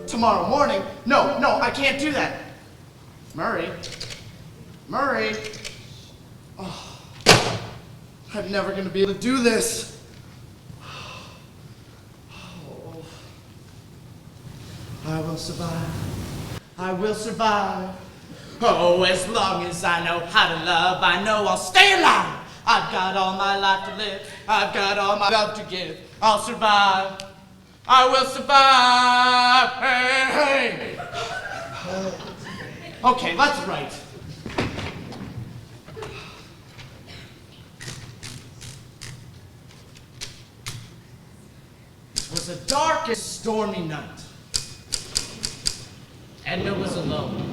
Tomorrow morning? No, I can't do that. Murray. Oh, I'm never going to be able to do this. Oh. I will survive. Oh, as long as I know how to love, I know I'll stay alive. I've got all my life to live. I've got all my love to give. I'll survive. I will survive. Hey. Okay, let's write. It was a dark and stormy night. Edna was alone,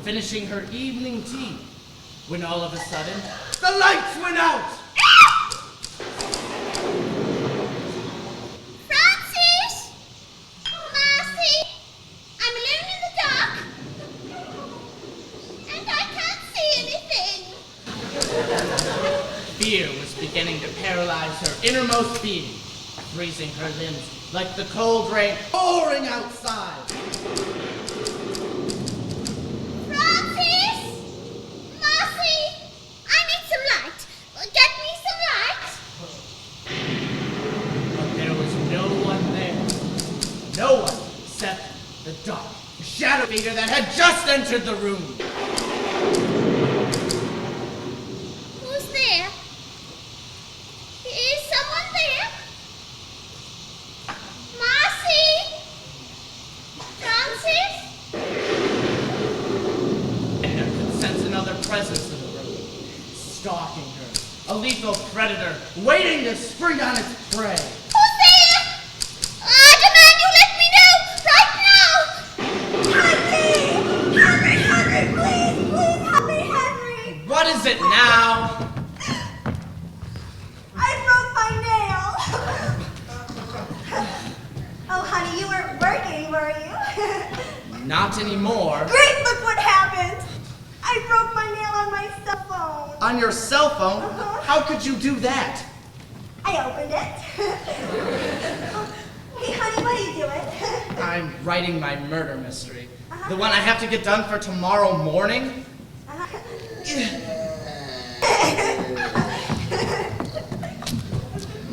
finishing her evening tea, when all of a sudden, the lights went out! Fear was beginning to paralyze her innermost being, freezing her limbs like the cold rain pouring outside. Francis! Marcy! I need some light. Get me some light. But there was no one there. No one except the dark, shadow figure that had just entered the room. Presence in the room, stalking her, a lethal predator waiting to spring on its prey. Who's there? I demand you let me know right now! Henry, please help me, Henry! What is it now? I broke my nail. Oh, honey, you weren't working, were you? Not anymore. Great, look what happened. I broke my nail on my cell phone. On your cell phone? Uh-huh. How could you do that? I opened it. Hey, honey, what are you doing? I'm writing my murder mystery. The one I have to get done for tomorrow morning.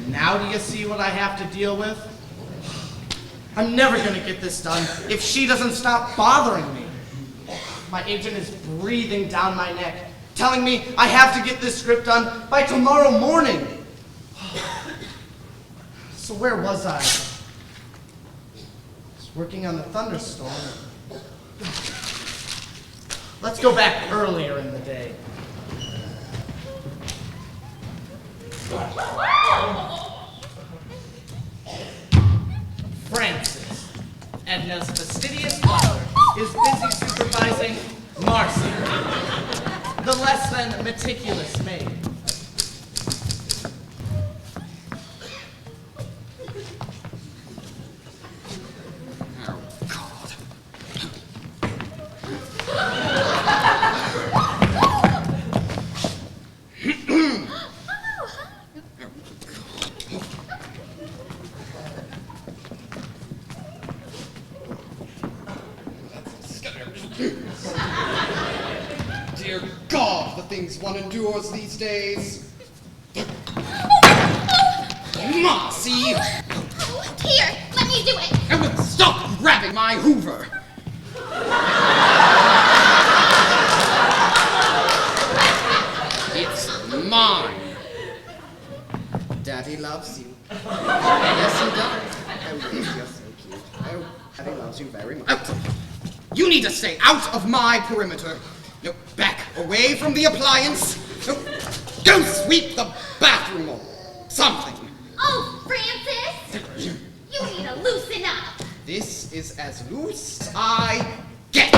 Now do you see what I have to deal with? I'm never going to get this done if she doesn't stop bothering me. My agent is breathing down my neck, telling me I have to get this script done by tomorrow morning. So where was I? I was working on the thunderstorm. Let's go back earlier in the day. Francis, Edna's fastidious father, is busy supervising Marcy, the less than meticulous maid. Oh, God. Dear God, the things one endures these days. Marcy! Here, let me do it. I will stop grabbing my Hoover. It loves you. Yes, he does. Oh, yes, you're so cute. Oh, Eddie loves you very much. Out! You need to stay out of my perimeter. No, back away from the appliance. No, go sweep the bathroom or something. Oh, Francis! You need to loosen up. This is as loose as I get.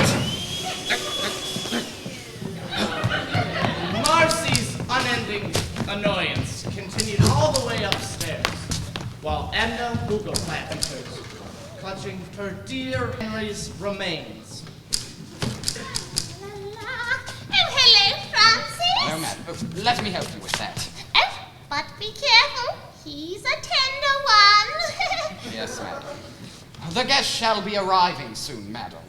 Marcy's unending annoyance continued all the way upstairs, while Edna Hugelplant enters, clutching her dear Henry's remains. La, la. Oh, hello, Francis. No, madam. Oh, let me help you with that. Oh, but be careful. He's a tender one. Yes, madam. The guest shall be arriving soon, madam.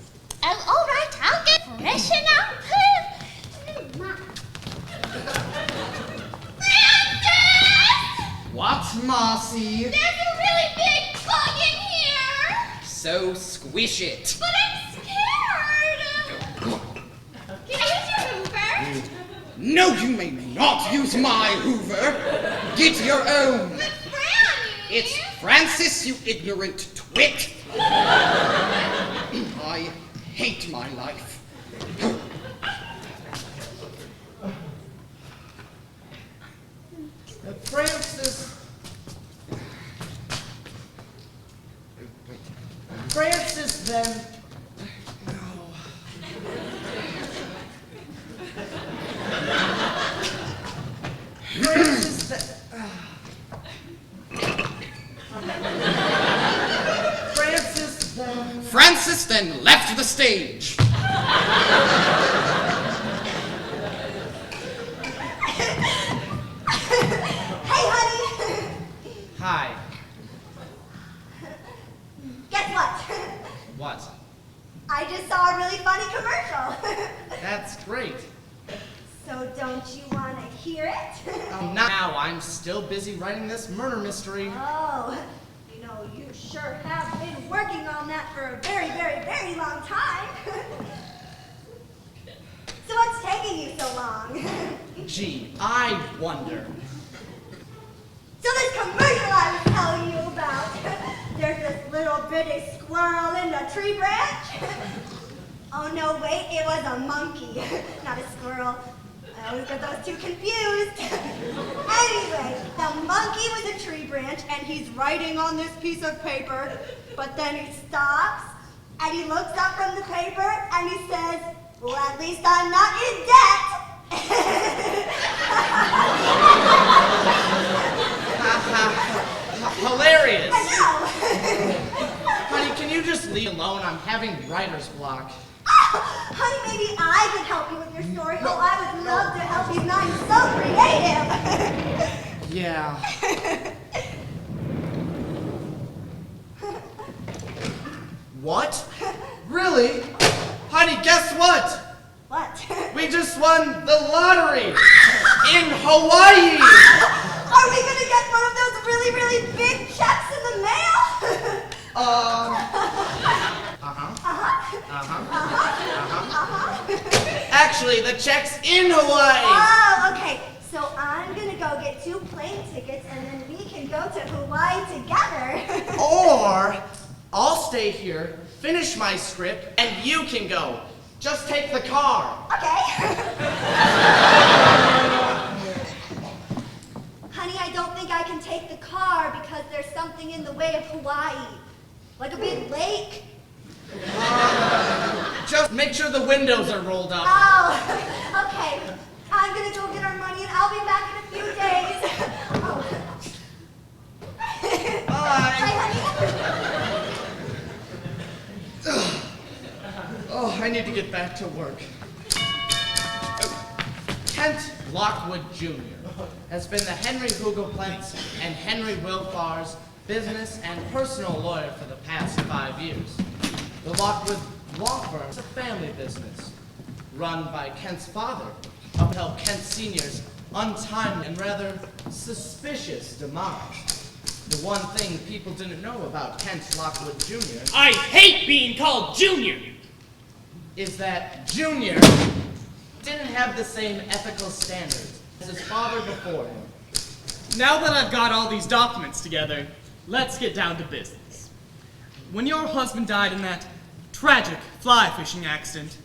Oh, all right. I'll get freshen up. Francis! What, Marcy? There's a really big bug in here. So squish it. But I'm scared. Can I use your Hoover? No, you may not use my Hoover. Get your own. But Franny! It's Francis, you ignorant twit. I hate my life. Francis then... Francis then... Francis then left the stage. Hey, honey. Hi. Guess what? What? I just saw a really funny commercial. That's great. So don't you want to hear it? Now I'm still busy writing this murder mystery. Oh, you know, you sure have been working on that for a very, very, very long time. So what's taking you so long? Gee, I wonder. So this commercial I was telling you about, there's this little bitty squirrel in the tree branch. Oh no, wait, it was a monkey, not a squirrel. I always get those two confused. Anyway, the monkey was a tree branch and he's writing on this piece of paper, but then he stops and he looks up from the paper and he says, well, at least I'm not in debt. Hilarious. I know. Honey, can you just leave alone? I'm having writer's block. Honey, maybe I could help you with your story. Oh, I would love to help you. I'm so creative. Yeah. What? Really? Honey, guess what? What? We just won the lottery in Hawaii. Are we gonna get one of those really, really big checks in the mail? Actually, the check's in Hawaii. Oh, okay. So I'm gonna go get 2 plane tickets and then we can go to Hawaii together. Or I'll stay here, finish my script, and you can go. Just take the car. Okay. Honey, I don't think I can take the car because there's something in the way of Hawaii. Like a big lake. Just make sure the windows are rolled up. Oh, okay. I'm gonna go get our money and I'll be back in a few days. Oh. Bye. Bye, honey. Oh, I need to get back to work. Kent Lockwood Jr. has been the Henry Hugelplant's and Henry Wilfar's business and personal lawyer for the past 5 years. The Lockwood Law Firm is a family business run by Kent's father up until Kent Sr.'s untimely and rather suspicious demise. The one thing people didn't know about Kent Lockwood Jr. I hate being called Junior! is that Junior didn't have the same ethical standards as his father before him. Now that I've got all these documents together, let's get down to business. When your husband died in that tragic fly fishing accident,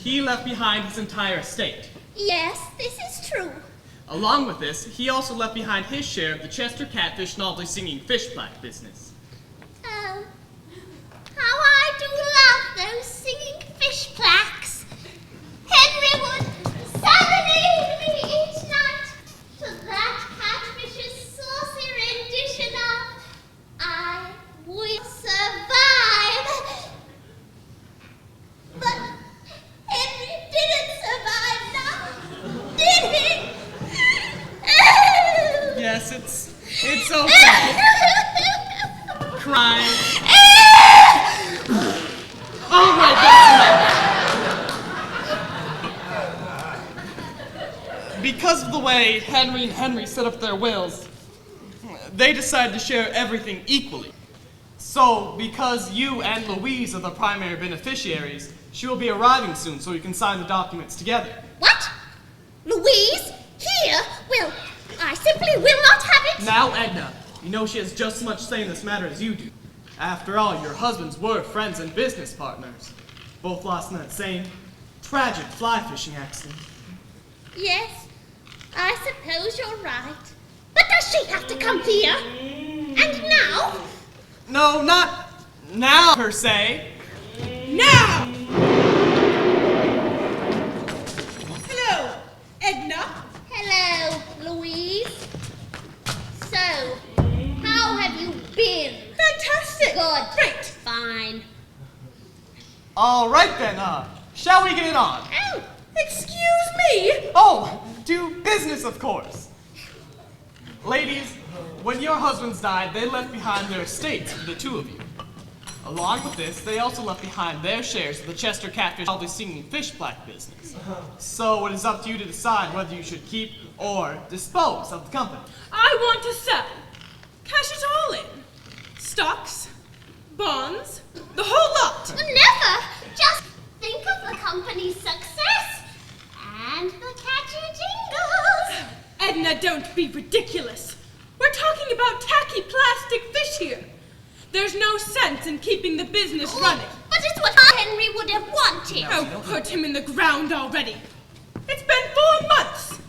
he left behind his entire estate. Yes, this is true. Along with this, he also left behind his share of the Chester Catfish Novelty Singing Fish Plaque business. Oh, how I do love those singing fish plaques. Henry would serenade me each night to that catfish's saucy rendition of I Will Survive. But Henry didn't survive now, did he? Yes, it's okay. Crying. All right, that's enough. Because of the way Henry and Henry set up their wills, they decided to share everything equally. So, because you and Louise are the primary beneficiaries, she will be arriving soon so you can sign the documents together. What? Louise? Here? Well, I simply will not have it. Now, Edna, you know she has just as much say in this matter as you do. After all, your husbands were friends and business partners. Both lost in that same tragic fly fishing accident. Yes, I suppose you're right. But does she have to come here? And now? No, not now, per se. Now! Hello, Edna. Hello, Louise. So, how have you been? Fantastic. Good. Great. Fine. All right then, shall we get it on? Oh, Excuse me. Oh, to business, of course. Ladies, when your husbands died, they left behind their estates for the two of you. Along with this, they also left behind their shares of the Chester Catfish Novelty Singing Fish Plaque business. So it is up to you to decide whether you should keep or dispose of the company. I want to sell. Cash it all in. Stocks, bonds, the whole lot. never. Just think of the company's success and the catchy jingles. Edna, don't be ridiculous. We're talking about tacky plastic fish here. There's no sense in keeping the business running. But it's what Henry would have wanted. Oh, put him in the ground already. It's been 4 months.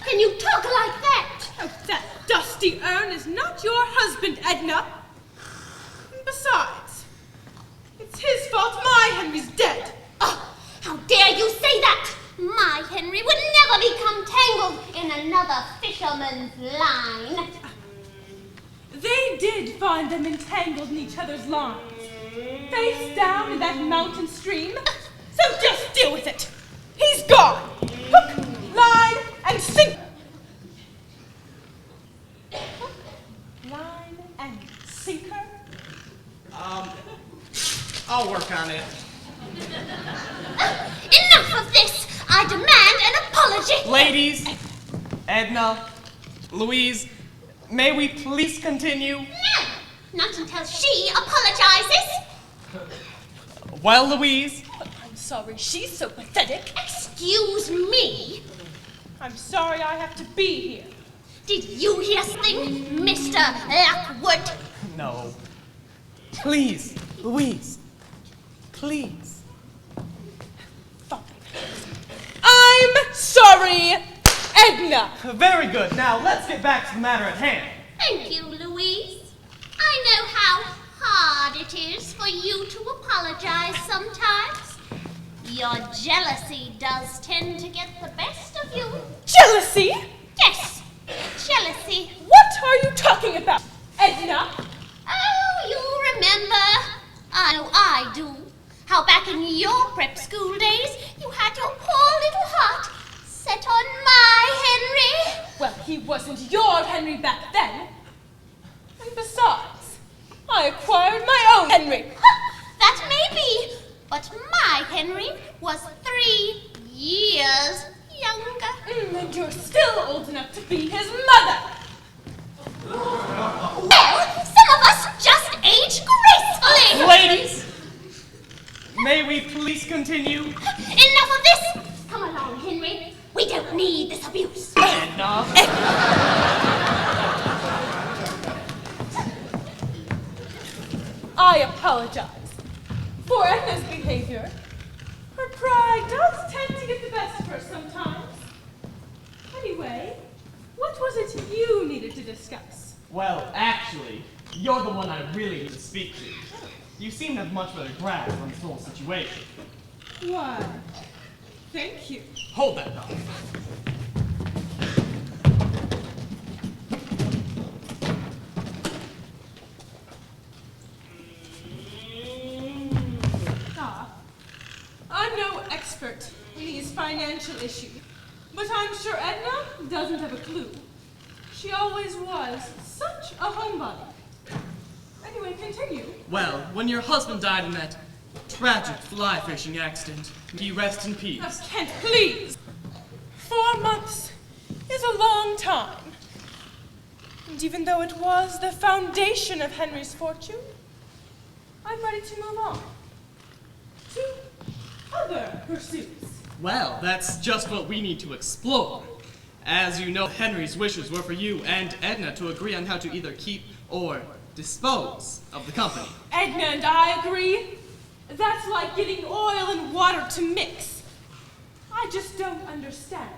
Can you talk like that? Oh, that dusty urn is not your husband, Edna. And besides, it's his fault my Henry's dead. Oh, how dare you say that? My Henry would never become tangled in another fisherman's line. They did find them entangled in each other's lines, face down in that mountain stream. So just deal with it. He's gone. Hook, line, and sinker. Hook, line, and sinker. I'll work on it. Enough of this! I demand an apology! Ladies, Edna, Louise, may we please continue? No! Not until she apologizes! Well, Louise, I'm sorry she's so pathetic. Excuse me? I'm sorry I have to be here. Did you hear something, Mr. Lockwood? no. Please, Louise, please. I'm sorry, Edna. Very good. Now, let's get back to the matter at hand. Thank you, Louise. I know how hard it is for you to apologize sometimes. Your jealousy does tend to get the best of you. Jealousy? Yes, jealousy. What are you talking about, Edna? Oh, you remember? I know I do. How back in your prep school days, you had your poor little heart set on my Henry. Well, he wasn't your Henry back then. And besides, I acquired my own Henry. That may be, but my Henry was 3 years younger. And you're still old enough to be his mother. Well, some of us just age gracefully. Ladies, may we please continue? Enough of this. Come along, Henry. We don't need this abuse. Edna. I apologize for Edna's behavior. Her pride does tend to get the best of her sometimes. Anyway, what was it you needed to discuss? Well, actually, you're the one I really need to speak to. You seem to have much better grasp on this whole situation. Why, thank you. Hold that thought. I'm no expert in these financial issues, but I'm sure Edna doesn't have a clue. She always was such a homebody. Anyway, continue. Well, when your husband died in that tragic fly fishing accident, he rest in peace. Kent, please. 4 months is a long time. And even though it was the foundation of Henry's fortune, I'm ready to move on to other pursuits. Well, that's just what we need to explore. As you know, Henry's wishes were for you and Edna to agree on how to either keep or dispose of the company. Edna and I agree. That's like getting oil and water to mix. I just don't understand.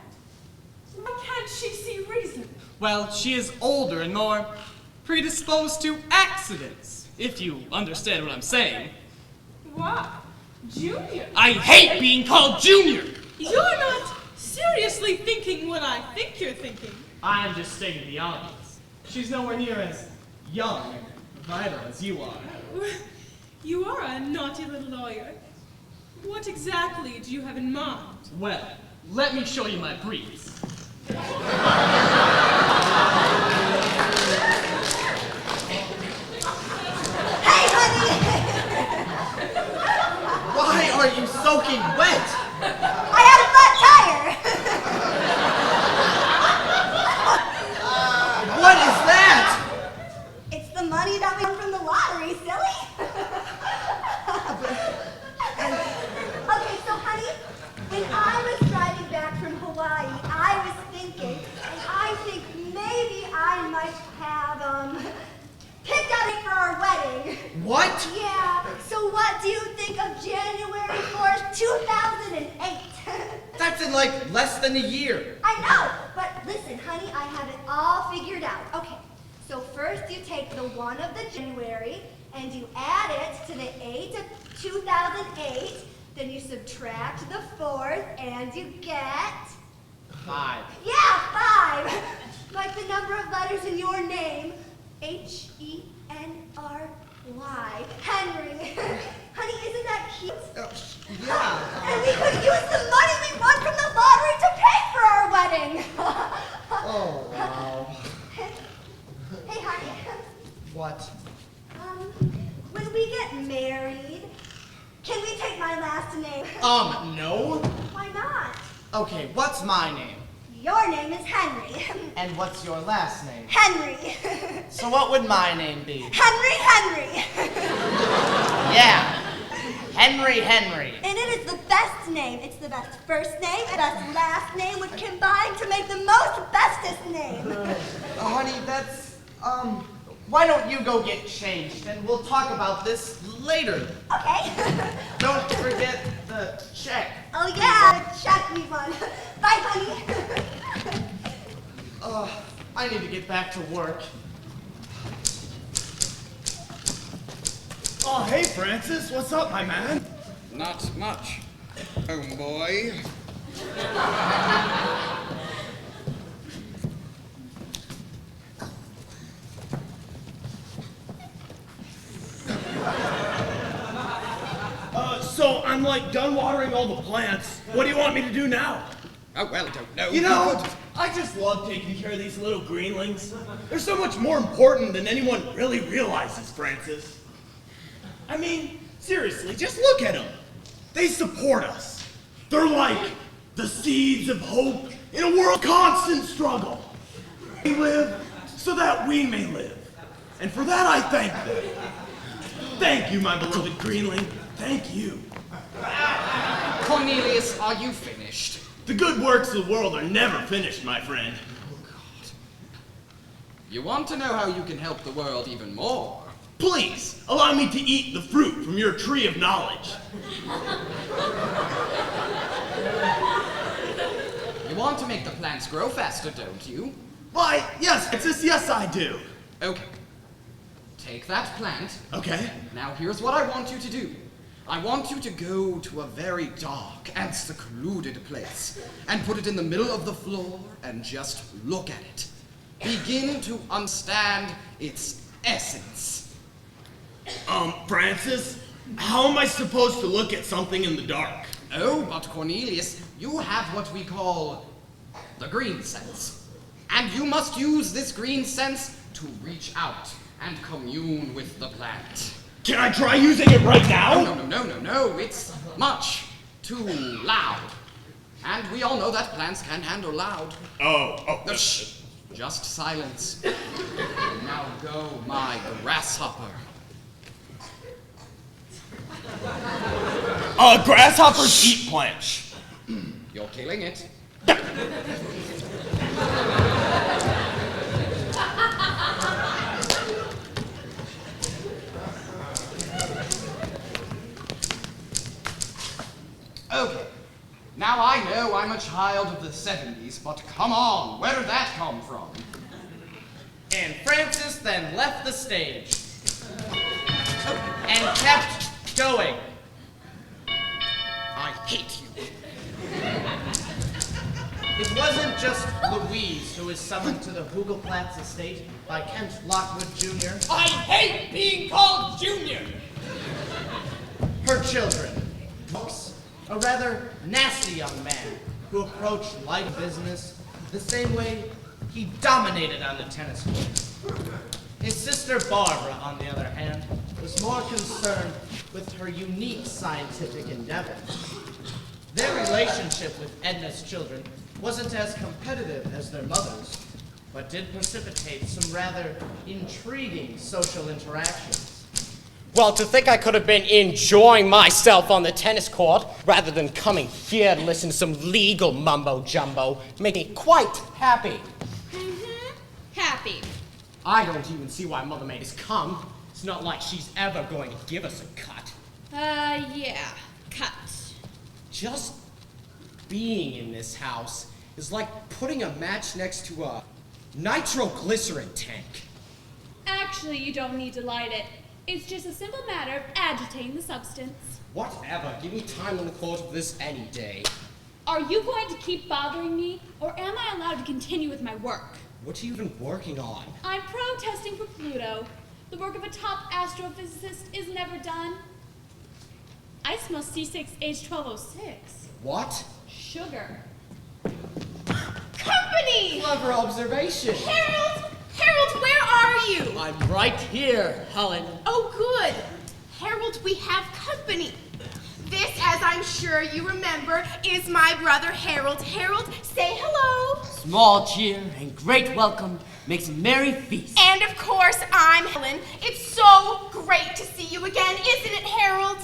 Why can't she see reason? Well, she is older and more predisposed to accidents, if you understand what I'm saying. Why? Junior? I hate being called Junior! You're not seriously thinking what I think you're thinking. I'm just stating the obvious. She's nowhere near as young and vital as you are. You are a naughty little lawyer. What exactly do you have in mind? Well, let me show you my briefs. Hey, honey! Why are you soaking wet? I had a flat tire! What is that? It's the money that we won from the lottery, silly! Okay, so honey, when I was driving back from Hawaii, I was thinking, and I think maybe I might have, picked out it for our wedding. What? Yeah, so what do you think of January 4th, 2008? That's in like less than a year. I know, but listen, honey, I have it all figured out. Okay, so first you take the 1 of the January and you add it to the 8 of 2008, then you subtract the 4th and you get... 5. Yeah, 5! Like the number of letters in your name, Henry. Henry. Honey, isn't that cute? Yeah. And we could use the money we won from the lottery to pay for our wedding. Oh, wow. Hey, honey. What? When we get married, can we take my last name? No. Why not? Okay, what's my name? Your name is Henry. And what's your last name? Henry. So what would my name be? Henry. Yeah. Henry. And it is the best name. It's the best first name and best last name would combine to make the most bestest name. Honey, that's, why don't you go get changed and we'll talk about this later. Okay. Don't forget the check. Oh yeah, check me one. Bye, honey. I need to get back to work. Oh, hey, Francis. What's up, my man? Not much, homeboy. So I'm like done watering all the plants. What do you want me to do now? Oh, well, don't know. You know, I just love taking care of these little greenlings. They're so much more important than anyone really realizes, Francis. I mean, seriously, just look at them. They support us. They're like the seeds of hope in a world of constant struggle. They live so that we may live. And for that, I thank them. Thank you, my beloved greenling. Thank you. Cornelius, are you finished? The good works of the world are never finished, my friend. You want to know how you can help the world even more? Please, allow me to eat the fruit from your tree of knowledge. You want to make the plants grow faster, don't you? Why, yes, Francis, yes I do. Okay. Take that plant. Okay. Now here's what I want you to do. I want you to go to a very dark and secluded place and put it in the middle of the floor and just look at it. Begin to understand its essence. Francis, how am I supposed to look at something in the dark? Oh, but Cornelius, you have what we call the green sense. And you must use this green sense to reach out and commune with the plant. Can I try using it right now? No, it's much too loud. And we all know that plants can handle loud. Oh. Shh, just silence. Now go, my grasshopper. Grasshoppers eat plants. You're killing it. Okay, now I know I'm a child of the 70s, but come on, where did that come from? And Francis then left the stage and kept going. I hate you. It wasn't just Louise who was summoned to the Hugelplatz estate by Kent Lockwood Jr. I hate being called Junior. Her children. A rather nasty young man who approached life business the same way he dominated on the tennis court. His sister Barbara, on the other hand, was more concerned with her unique scientific endeavors. Their relationship with Edna's children wasn't as competitive as their mother's, but did precipitate some rather intriguing social interactions. Well, to think I could have been enjoying myself on the tennis court rather than coming here to listen to some legal mumbo-jumbo made me quite happy. Happy. I don't even see why Mother made us come. It's not like she's ever going to give us a cut. Yeah. Cut. Just being in this house is like putting a match next to a nitroglycerin tank. Actually, you don't need to light it. It's just a simple matter of agitating the substance. Whatever, give me time on the court of this any day. Are you going to keep bothering me, or am I allowed to continue with my work? What are you even working on? I'm protesting for Pluto. The work of a top astrophysicist is never done. I smell C6H1206. What? Sugar. Company! Clever observation. Harold, where are you? I'm right here, Helen. Oh, good. Harold, we have company. This, as I'm sure you remember, is my brother Harold. Harold, say hello. Small cheer and great welcome makes a merry feast. And of course, I'm Helen. It's so great to see you again, isn't it, Harold?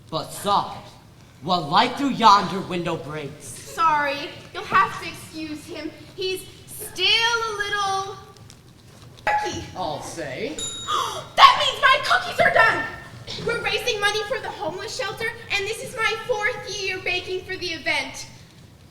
But soft, while light through yonder window breaks. Sorry, you'll have to excuse him. He's still a little quirky. I'll say. That means my cookies are done. We're raising money for the homeless shelter, and this is my 4th year baking for the event.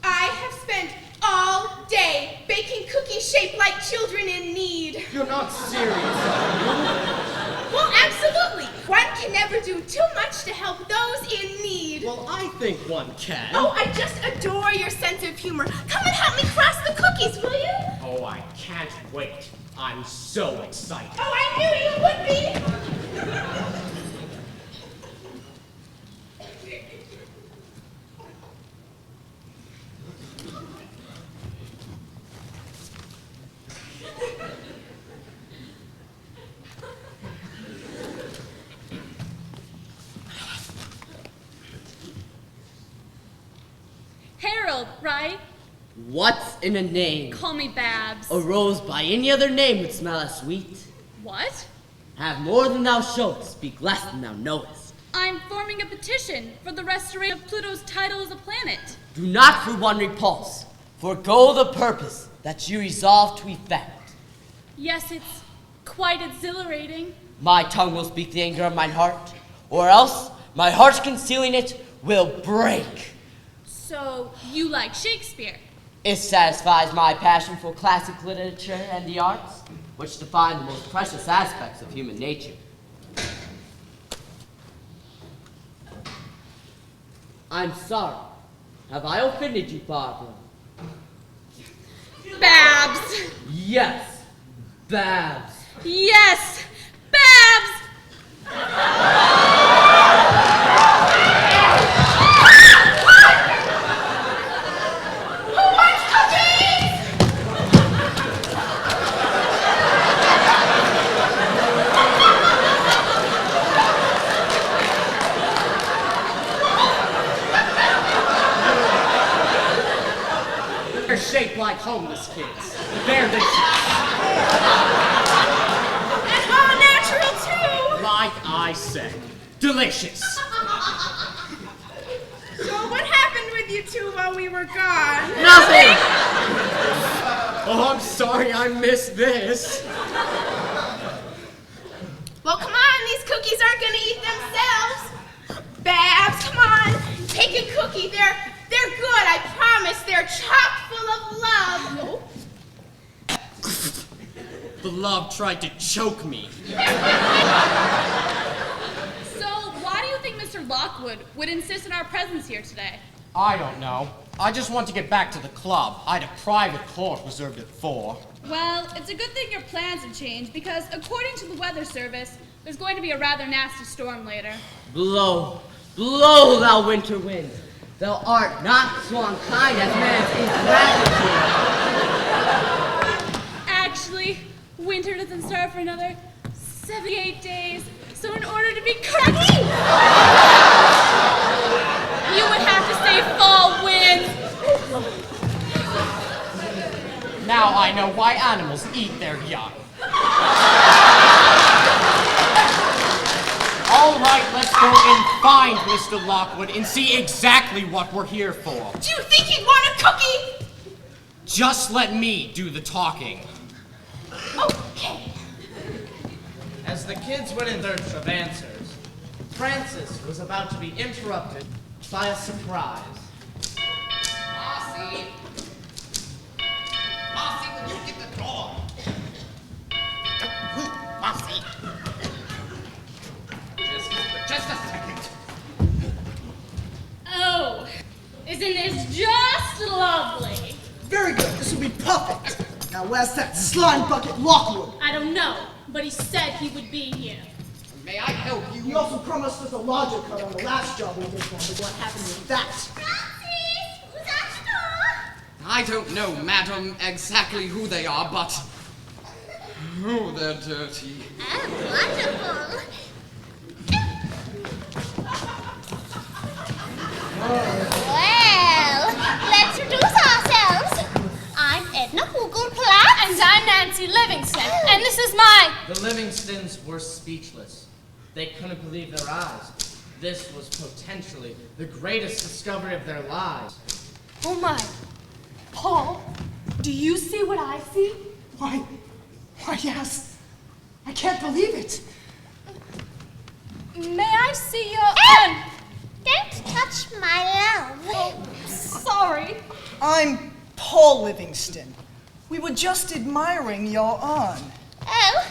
I have spent all day baking cookies shaped like children in need. You're not serious, are you? Well, absolutely. One can never do too much to help those in need. Well, I think one can. Oh, I just adore your sense of humor. Come and help me cross the cookies, will you? Oh, I can't wait. I'm so excited. Oh, I knew you would be. Harold, right? What's in a name? Call me Babs. A rose by any other name would smell as sweet. What? Have more than thou showest, speak less than thou knowest. I'm forming a petition for the restoration of Pluto's title as a planet. Do not for one repulse, forego the purpose that you resolve to effect. Yes, it's quite exhilarating. My tongue will speak the anger of mine heart, or else my heart concealing it will break. So, you like Shakespeare? It satisfies my passion for classic literature and the arts, which define the most precious aspects of human nature. I'm sorry. Have I offended you, Barbara? Babs! Yes, Babs. Yes! Babs! Who wants cookies? They're shaped like homeless kids. They're the And all natural too! like I said. Delicious. So what happened with you two while we were gone? Nothing! Oh, I'm sorry I missed this. Well, come on, these cookies aren't gonna eat themselves. Babs, come on, take a cookie. They're good, I promise. They're chock full of love. The love tried to choke me. So, why do you think Mr. Lockwood would insist on our presence here today? I don't know. I just want to get back to the club. I had a private court reserved at 4. Well, it's a good thing your plans have changed because, according to the weather service, there's going to be a rather nasty storm later. Blow, blow, thou winter wind. Thou art not so unkind as man's ingratitude. Actually, winter doesn't start for another 78 days. So in order to be correct, you would have to say fall winds. Now I know why animals eat their young. All right, let's go and find Mr. Lockwood and see exactly what we're here for. Do you think he'd want a cookie? Just let me do the talking. Okay. As the kids went in search of answers, Francis was about to be interrupted by a surprise. Marcy! Marcy, will you get the door? Marcy! Just a second. Oh, isn't this just lovely? Very good. This will be perfect. Now, where's that slime bucket Lockwood? I don't know, but he said he would be here. May I help you? He also promised us a larger cut on the last job we did for him. What happened with that? Francis, who's at the door? I don't know, madam, exactly who they are, but... Oh, they're dirty. Oh, wonderful. Well, let's introduce ourselves. I'm Edna Hugelplatz. And I'm Nancy Livingston, and this is my... The Livingstons were speechless. They couldn't believe their eyes. This was potentially the greatest discovery of their lives. Oh my. Paul, do you see what I see? Why, yes. I can't believe it. May I see your... Don't touch my love. Sorry. I'm Paul Livingston. We were just admiring your arm. Oh,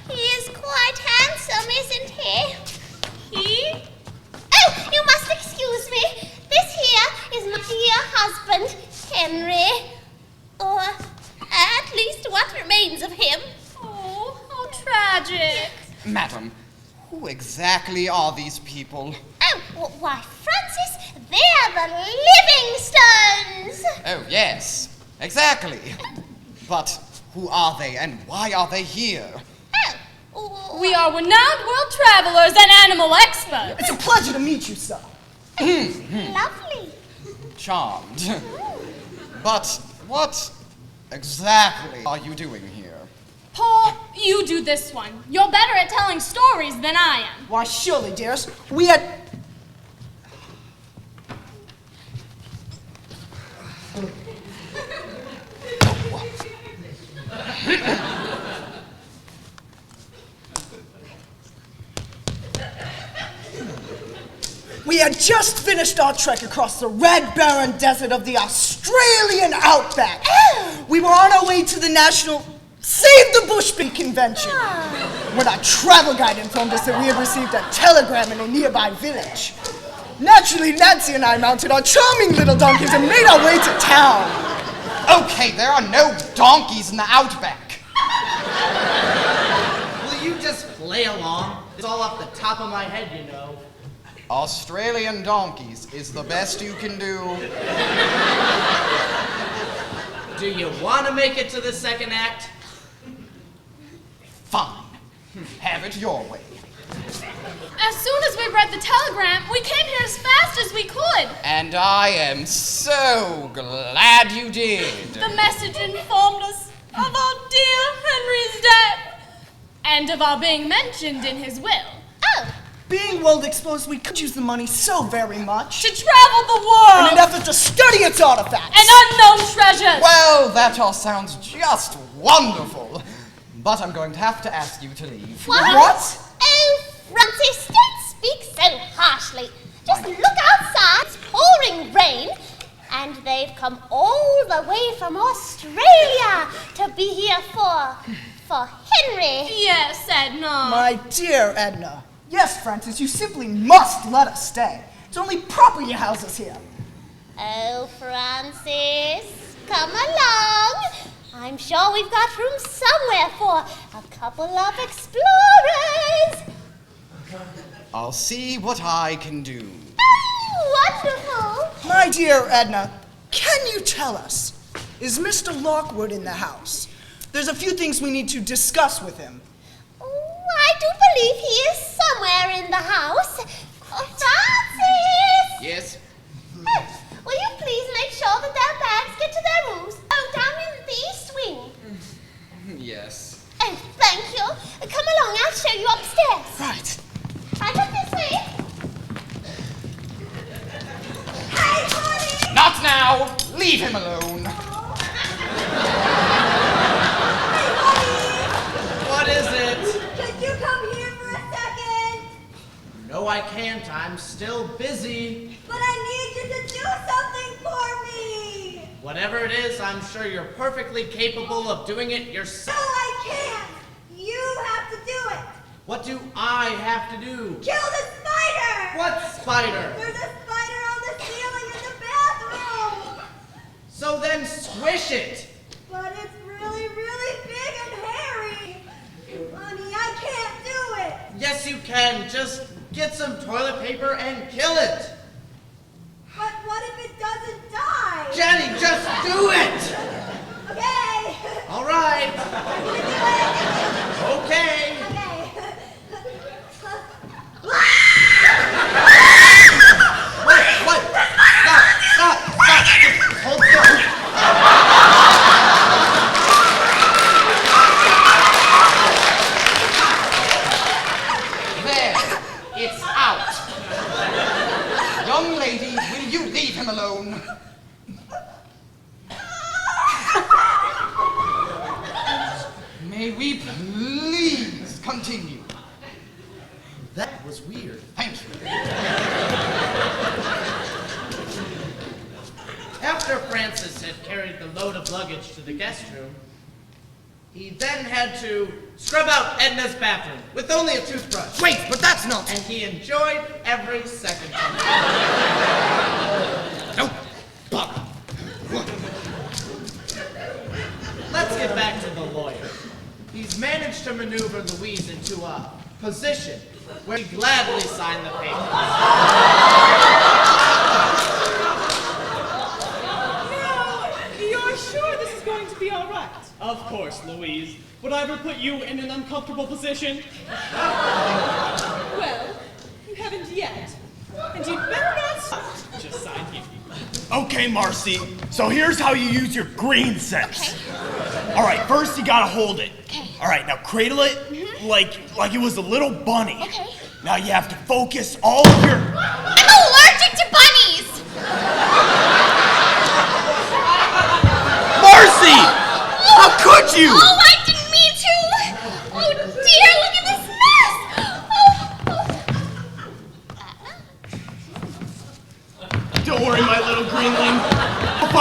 he is quite handsome, isn't he? He? Oh, you must excuse me. This here is my dear husband, Henry. Or at least what remains of him. Oh, how tragic. Madam, who exactly are these people? Oh, why, Francis, they're the Livingstons. Oh, yes, exactly. But who are they and why are they here? Oh, We are renowned world travelers and animal experts. It's a pleasure to meet you, sir. lovely. Charmed. But what exactly are you doing here? Paul, you do this one. You're better at telling stories than I am. Why, surely, dearest. We had... We had just finished our trek across the red barren desert of the Australian outback. We were on our way to the National Save the Bushman Convention when our travel guide informed us that we had received a telegram in a nearby village. Naturally, Nancy and I mounted our charming little donkeys and made our way to town. Okay, there are no donkeys in the outback. Will you just play along? It's all off the top of my head, you know. Australian donkeys is the best you can do. Do you want to make it to the second act? Fine. Have it your way. As soon as we read the telegram, we came here as fast as we could. And I am so glad you did. The message informed us of our dear Henry's death and of our being mentioned in his will. Oh, Being world exposed, we could use the money so very much. To travel the world In an effort to study its artifacts. and unknown treasures. Well, that all sounds just wonderful. But I'm going to have to ask you to leave. what? Oh, Francis, don't speak so harshly. Just look outside, it's pouring rain, and they've come all the way from Australia to be here for Henry. Yes, Edna. My dear Edna. Yes, Francis, you simply must let us stay. It's only proper you house us here. Oh, Francis, come along. I'm sure we've got room somewhere for a couple of explorers. I'll see what I can do. Oh, wonderful. My dear Edna, can you tell us, is Mr. Lockwood in the house? There's a few things we need to discuss with him. Oh, I do believe he is somewhere in the house. Francis! Yes? Will you please make sure that their bags get to their rooms? Oh, down in the east wing. Yes. Oh, thank you. Come along, I'll show you upstairs. Right. Right up this way. Hey, honey! Not now! Leave him alone. What is it? Could you come here for a second? No, I can't. I'm still busy. But I need you to do something for me! Whatever it is, I'm sure you're perfectly capable of doing it No, yourself. I can't! You have to do it! What do I have to do? Kill the spider! What spider? There's a spider on the ceiling in the bathroom! So then squish it. But it's really, really big and hairy! Honey, I can't do it! Yes, you can. Just get some toilet paper and kill it. But what if it doesn't die? Jenny, just do it. Okay! All right. I'm gonna do it! Okay. Okay. What? Stop. Hold still. There. It's out. Young lady, will you leave him alone? May we please continue? That was weird. Thank you. After Francis had carried the load of luggage to the guest room, he then had to scrub out Edna's bathroom with only a toothbrush. Wait, but that's not... And he enjoyed every second of it. No, bother. Let's get back to the lawyer. He's managed to maneuver Louise into a position where he gladly signed the papers. Now, you're sure this is going to be all right? Of course, Louise. Would I ever put you in an uncomfortable position? Well, you haven't yet. And you'd better not stop. Just sign here. Okay, Marcy. So here's how you use your green sense. All right, first you gotta hold it. Okay. All right, now cradle it like it was a little bunny. Okay. Now you have to focus all of your... I'm allergic to bunnies! Marcy! How could you? Oh, I didn't mean to! Oh dear, look at this mess! Oh.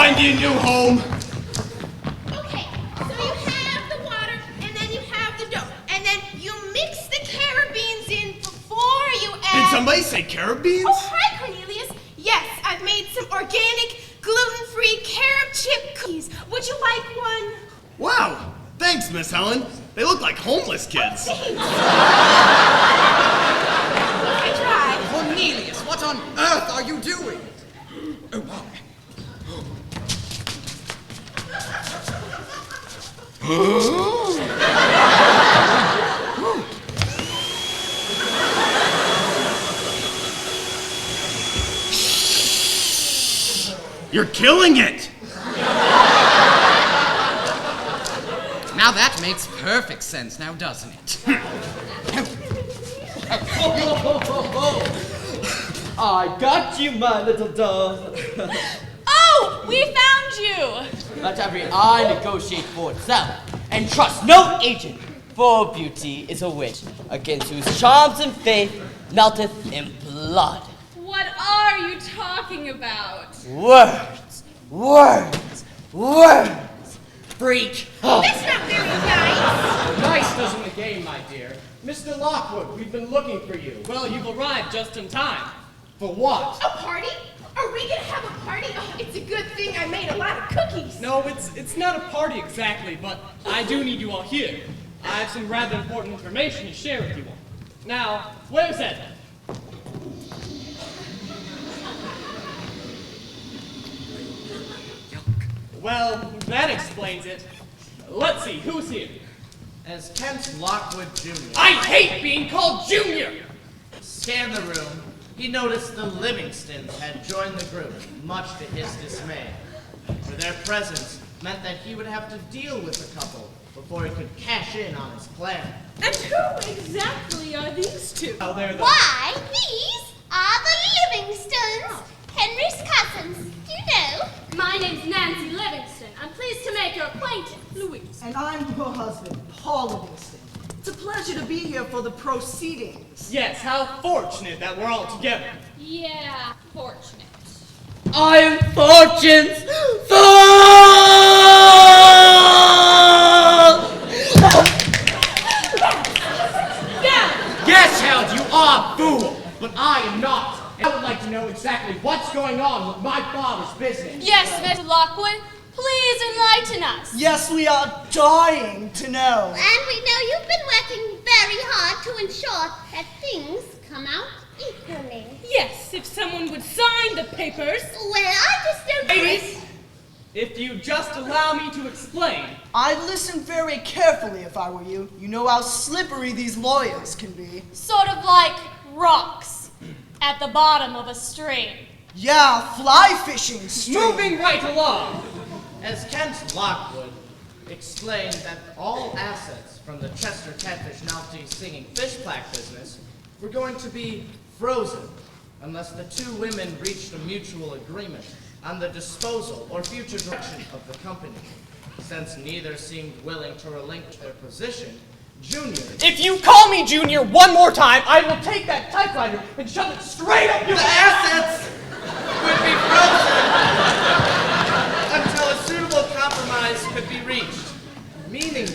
find you a new home. Okay, so you have the water, and then you have the dough, and then you mix the carrot beans in before you add... Did somebody say carrot beans? Oh, hi, Cornelius. Yes, I've made some organic, gluten-free carrot chip cookies. Would you like one? Wow, thanks, Miss Helen. They look like homeless kids. Thanks. I tried. Cornelius, what on earth are you doing? Oh, wow. You're killing it. Now that makes perfect sense, now doesn't it? I got you, my little dove. Oh, we found you! Let every eye negotiate for itself, and trust no agent, for beauty is a witch, against whose charms and faith melteth in blood. What are you talking about? Words, words, words. Freak! That's not very nice. Nice doesn't the game, my dear. Mr. Lockwood, we've been looking for you. Well, you've arrived just in time. For what? A party? Are we gonna have a party? Oh, it's a good thing I made a lot of cookies. No, it's not a party exactly, but I do need you all here. I have some rather important information to share with you all. Now, where's Edna? Well, that explains it. Let's see, who's here? As Kent Lockwood Jr. I hate being called Junior! scanned the room, he noticed the Livingstons had joined the group, much to his dismay. For their presence meant that he would have to deal with the couple before he could cash in on his plan. And who exactly are these two? Oh, they're the... Why, these are the Livingstons, Henry's cousins. You know. My name's Nancy Livingston. I'm pleased to make your acquaintance. Louise. And I'm her husband, Paul Livingston. It's a pleasure to be here for the proceedings. Yes, how fortunate that we're all together. Yeah, fortunate. I am fortune's fool! Yes, Held, you are fool, but I am not. I would like to know exactly what's going on with my father's business. Yes, Mr. Lockwood. Please enlighten us. Yes, we are dying to know. And we know you've been working very hard to ensure that things come out equally. Yes, if someone would sign the papers. Well, I just don't... Ladies, if you just allow me to explain. I'd listen very carefully if I were you. You know how slippery these lawyers can be. Sort of like rocks at the bottom of a stream. Yeah, fly fishing stream. Moving right along. As Kent Lockwood explained that all assets from the Chester Catfish Novelty Singing Fish Plaque business were going to be frozen unless the two women reached a mutual agreement on the disposal or future direction of the company. Since neither seemed willing to relinquish their position, Junior... If you call me Junior one more time, I will take that typewriter and shove it straight up your... The assets would be frozen until a suitable compromise could be reached. Meaning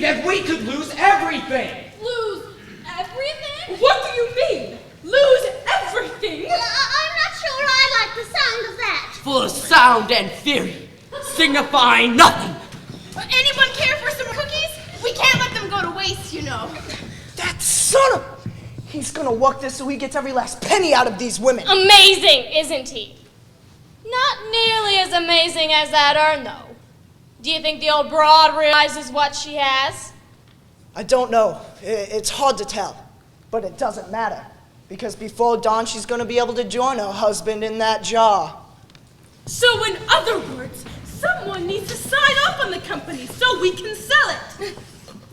that we could lose everything. Lose everything? What do you mean? Lose everything? Well, I'm not sure I like the sound of that. Full of sound and theory, signifying nothing. Anyone care for some cookies? We can't let them go to waste, you know. That son of... He's gonna work this so he gets every last penny out of these women. Amazing, isn't he? Not nearly as amazing as that urn, though. Do you think the old broad realizes what she has? I don't know. It's hard to tell. But it doesn't matter. Because before dawn, she's gonna be able to join her husband in that jar. So in other words, someone needs to sign up on the company so we can sell it.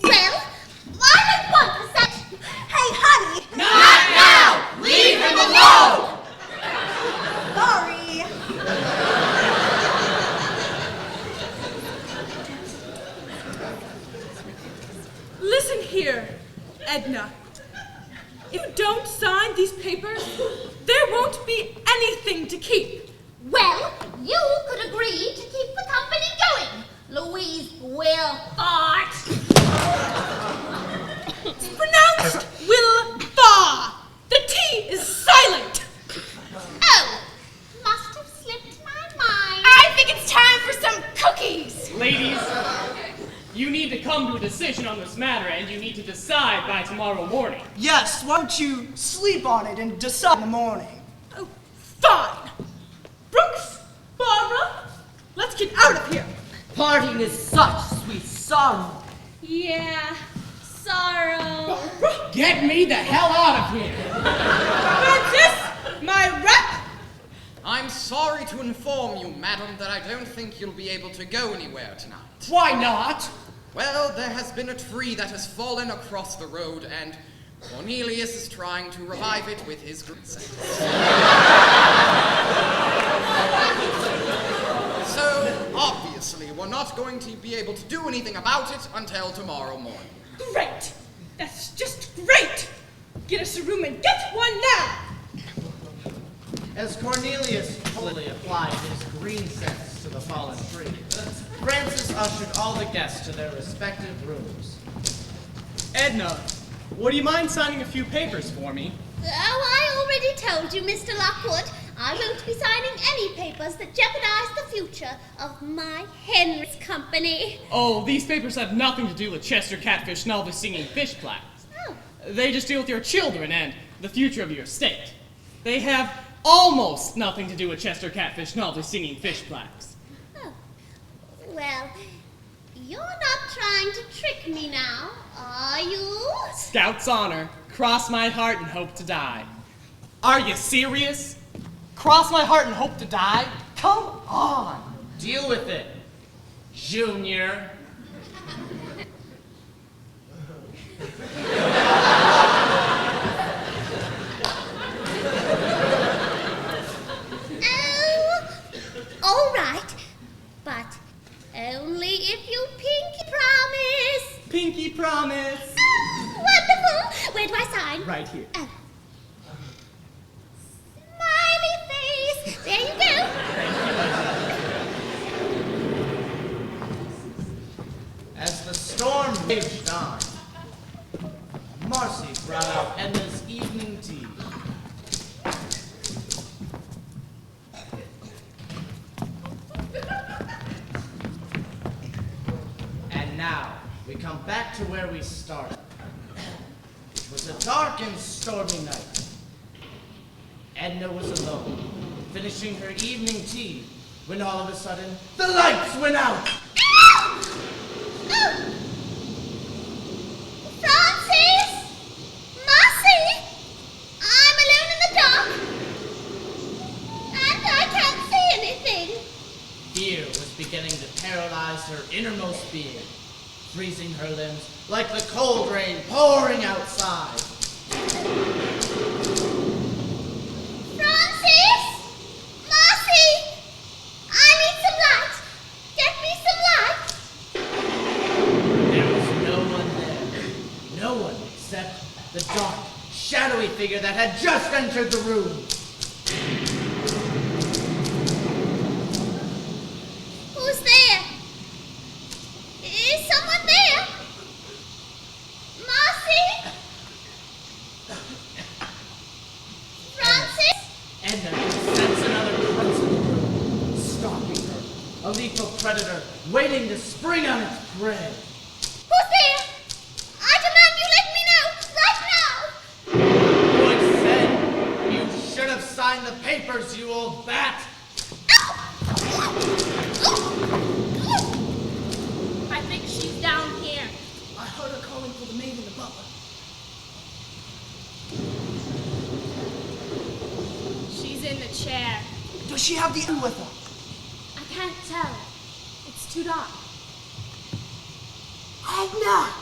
Well, I don't want to say... Hey, honey! Not now! Leave him alone! Sorry. Listen here, Edna. If you don't sign these papers, there won't be anything to keep. Well, you could agree Will fart. It's pronounced will thaw. The T is silent. Oh, must have slipped my mind. I think it's time for some cookies. Ladies, you need to come to a decision on this matter, and you need to decide by tomorrow morning. Yes, why don't you sleep on it and decide in the morning? Oh, fine. Brooks, Barbara, let's get out of here. Parting is such sweet sorrow. Yeah, sorrow. Get me the hell out of here! Francis, my rep. I'm sorry to inform you, madam, that I don't think you'll be able to go anywhere tonight. Why not? Well, there has been a tree that has fallen across the road, and Cornelius is trying to revive it with his grandson. So, obviously, we're not going to be able to do anything about it until tomorrow morning. Great. That's just great. Get us a room and get one now. As Cornelius fully applied his green scents to the fallen tree, Francis ushered all the guests to their respective rooms. Edna, would you mind signing a few papers for me? Oh, I already told you, Mr. Lockwood. I won't be signing any papers that jeopardize the future of my Henry's company. Oh, these papers have nothing to do with Chester Catfish Novelty Singing Fish Plaques. Oh, They just deal with your children and the future of your estate. They have almost nothing to do with Chester Catfish Novelty Singing Fish Plaques. oh. Well, you're not trying to trick me now, are you? Scout's honor, cross my heart and hope to die. Are you serious? Cross my heart and hope to die? Come on! Deal with it, Junior. Oh, all right, but only if you pinky promise. Pinky promise. Oh, wonderful. Where do I sign? Right here. Oh. Smiley face. There you go. As the storm raged on, Marcy brought out Edna's evening tea. And now, we come back to where we started. It was a dark and stormy night. Edna was alone, finishing her evening tea, when all of a sudden, the lights went out! Ow! Oh! Francis! Marcy! I'm alone in the dark. And I can't see anything. Fear was beginning to paralyze her innermost being, freezing her limbs like the cold rain pouring outside. Francis! Marcy! I need some light. Get me some light. There was no one there. No one except the dark, shadowy figure that had just entered the room. Who's there? Is someone there? Marcy? Francis? Edna could sense another presence in the room, stalking her, a lethal predator waiting to spring on its prey. Who's there? I demand you let me know, right now! Voice said, "You should have signed the papers, you old bat." I think she's down here. I heard her calling for the maid and the butler. She's in the chair. Does she have the inn with her? I can't tell. It's too dark. Edna!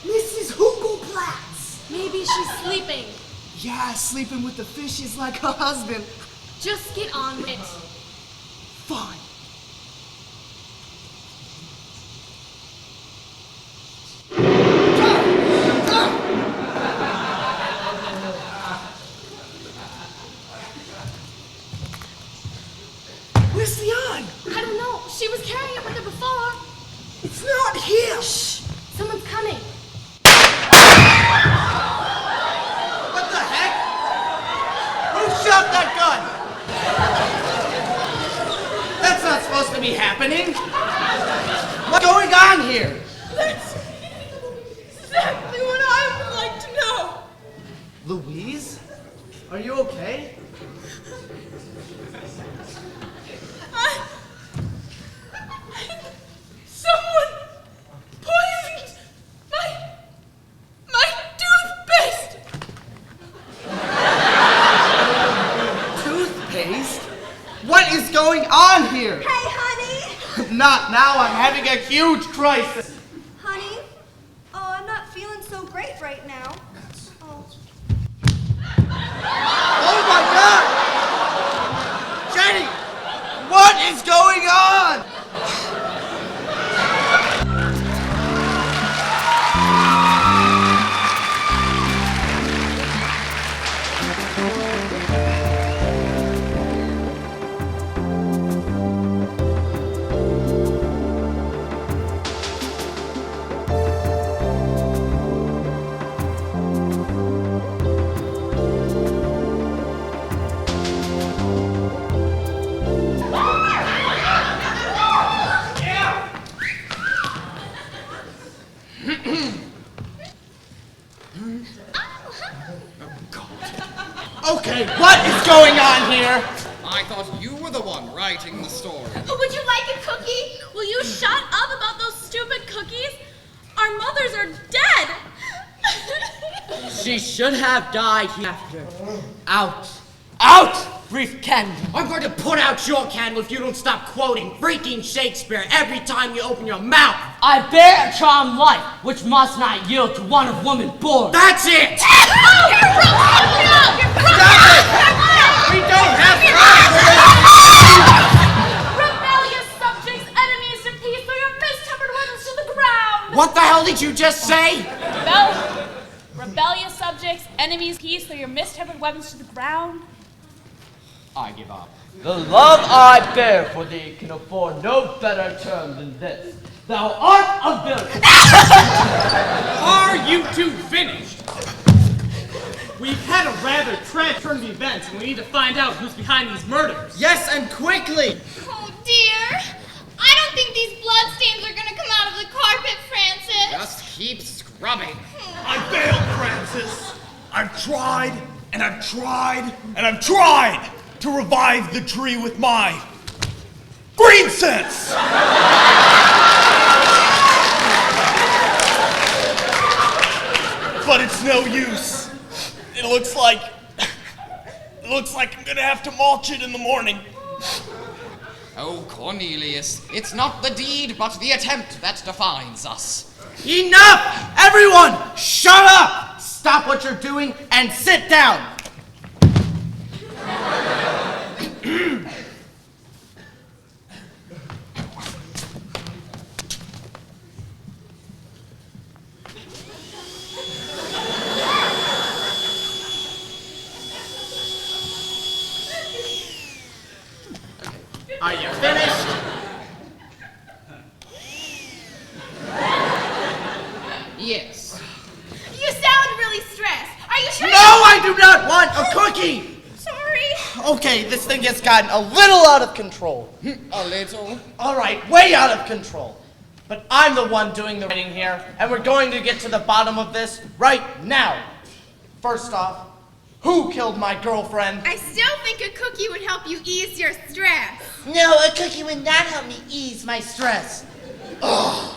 Mrs. Hugelplatz! Maybe she's sleeping. Yeah, sleeping with the fish is like her husband. Just get on with it. Fine. Where's the eye? I don't know. She was carrying it with her before. It's not here. Shh! Someone's coming. What the heck? Who shot that gun? That's not supposed to be happening. What's going on here? That's exactly what I would like to know. Louise? Are you okay? Someone poisoned my toothpaste. Toothpaste? What is going on here? Hey, honey. Not now, I'm having a huge crisis. Honey? Oh, I'm not feeling so great right now. Oh. Oh my God! Jenny! What is going on? Okay, what is going on here? I thought you were the one writing the story. Would you like a cookie? Will you shut up about those stupid cookies? Our mothers are dead. She should have died hereafter. Out! Out! Brief candle. I'm going to put out your candle if you don't stop quoting freaking Shakespeare every time you open your mouth. I bear a charmed life, which must not yield to one of woman born. That's it! Stop it! We don't have time! Rebellious subjects, enemies to peace, throw your mistempered weapons to the ground. What the hell did you just say? Rebellious subjects, enemies, peace, throw your mistempered weapons to the ground. I give up. The love I bear for thee can afford no better term than this. Thou art a villain. Are you two finished? We've had a rather tragic turn of events, and we need to find out who's behind these murders. Yes, and quickly! Oh dear. I don't think these bloodstains are gonna come out of the carpet, Francis. Just keep scrubbing. I failed, Francis. I've tried, and I've tried, and I've tried to revive the tree with my green sense. But it's no use. It looks like I'm gonna have to mulch it in the morning. Oh, Cornelius, it's not the deed, but the attempt that defines us. Enough! Everyone, shut up! Stop what you're doing and sit down! Are you finished? Yes. You sound really stressed. Are you sure? No, I do not want a cookie! Sorry. Okay, this thing has gotten a little out of control. A little. All right, way out of control. But I'm the one doing the writing here, and we're going to get to the bottom of this right now. First off, who killed my girlfriend? I still think a cookie would help you ease your stress. No, a cookie would not help me ease my stress. Ugh.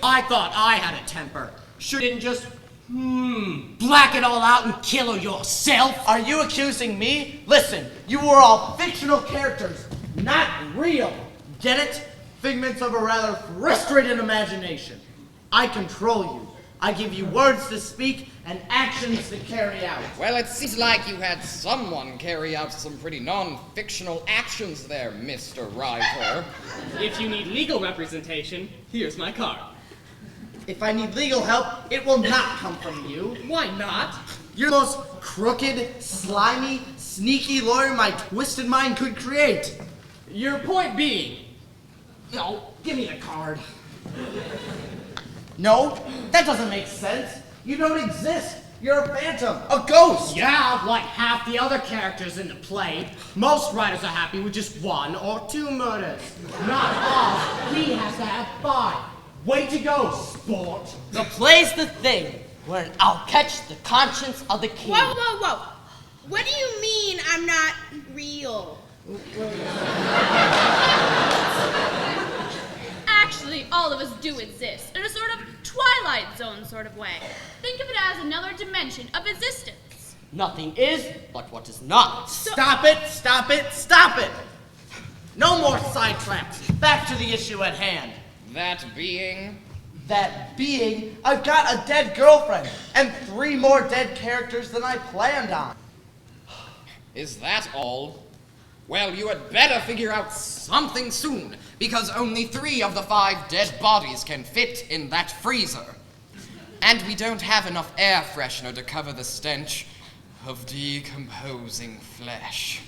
I thought I had a temper. Sure didn't just, black it all out and kill her yourself. Are you accusing me? Listen, you were all fictional characters, not real. Get it? Figments of a rather frustrated imagination. I control you. I give you words to speak and actions to carry out. Well, it seems like you had someone carry out some pretty non-fictional actions there, Mr. Writer. If you need legal representation, here's my card. If I need legal help, it will not come from you. Why not? You're the most crooked, slimy, sneaky lawyer my twisted mind could create. Your point being, No, give me the card. No, that doesn't make sense. You don't exist. You're a phantom, a ghost. Yeah, like half the other characters in the play. Most writers are happy with just 1 or 2 murders. Not us. We have to have 5. Way to go, sport. The play's the thing, wherein I'll catch the conscience of the king. Whoa, whoa, whoa. What do you mean I'm not real? Actually, all of us do exist, in a sort of Twilight Zone sort of way. Think of it as another dimension of existence. Nothing is but what is not. Stop it, stop it, stop it. No more sidetracks. Back to the issue at hand. That being. That being, I've got a dead girlfriend and 3 more dead characters than I planned on. Is that all? Well, you had better figure out something soon, because only 3 of the 5 dead bodies can fit in that freezer. And we don't have enough air freshener to cover the stench of decomposing flesh.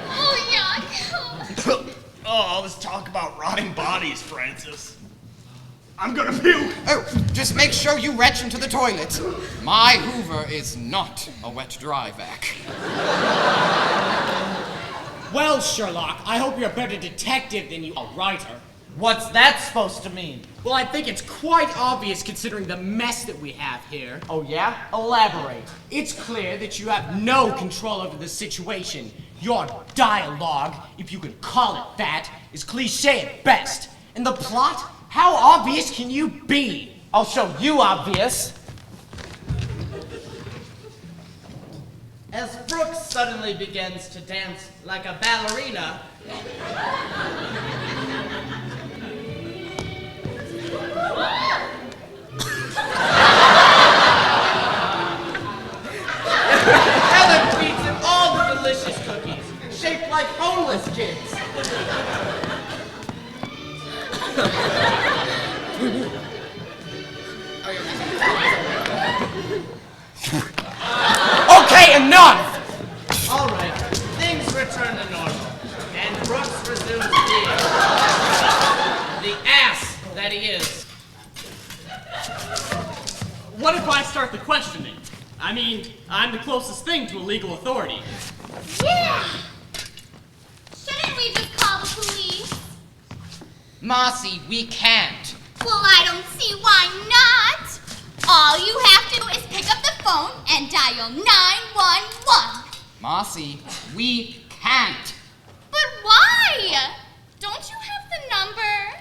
Oh, yuck. Oh, all this talk about rotting bodies, Francis. I'm gonna puke. Oh, just make sure you retch into the toilet. My Hoover is not a wet dry vac. Well, Sherlock, I hope you're a better detective than you are a writer. What's that supposed to mean? Well, I think it's quite obvious considering the mess that we have here. Oh yeah? Elaborate. It's clear that you have no control over the situation. Your dialogue, if you can call it that, is cliché at best. And the plot? How obvious can you be? I'll show you obvious. As Brooke suddenly begins to dance like a ballerina, Ellen feeds him all the delicious cookies, shaped like homeless kids. Okay, enough! All right, things return to normal, and Brooks resumes being the ass that he is. what if I start the questioning? I mean, I'm the closest thing to a legal authority. Yeah. Shouldn't we just call the police? Marcy, we can't. Well, I don't see why not. All you have to do is pick up the phone and dial 911. Marcy, we can't. But why? Don't you have the number?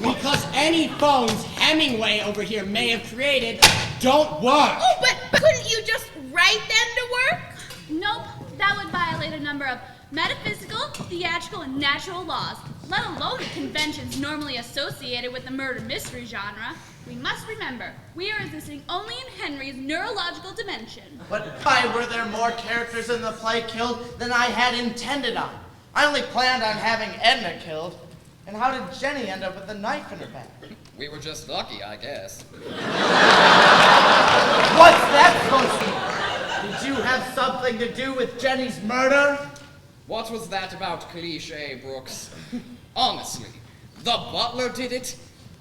Because any phones Hemingway over here may have created don't work. Oh, but couldn't you just write them to work? Nope, that would violate a number of metaphysical, theatrical, and natural laws, let alone the conventions normally associated with the murder mystery genre. We must remember, we are existing only in Henry's neurological dimension. But why were there more characters in the play killed than I had intended on? I only planned on having Edna killed. And how did Jenny end up with a knife in her back? We were just lucky, I guess. What's that supposed to mean? Did you have something to do with Jenny's murder? What was that about cliche, Brooks? Honestly, the butler did it?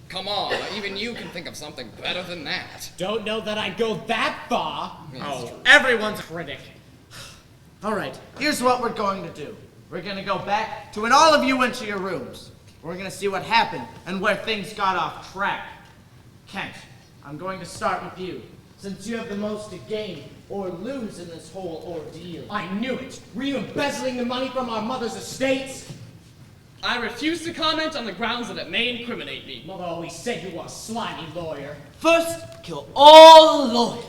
Come on, even you can think of something better than that. Don't know that I'd go that far. Yes. Everyone's a critic. All right, here's what we're going to do. We're going to go back to when all of you went to your rooms. We're going to see what happened and where things got off track. Kent, I'm going to start with you, since you have the most to gain or lose in this whole ordeal. I knew it. Were you embezzling the money from our mother's estates? I refuse to comment on the grounds that it may incriminate me. Mother always said you were a slimy lawyer. First, kill all the lawyers.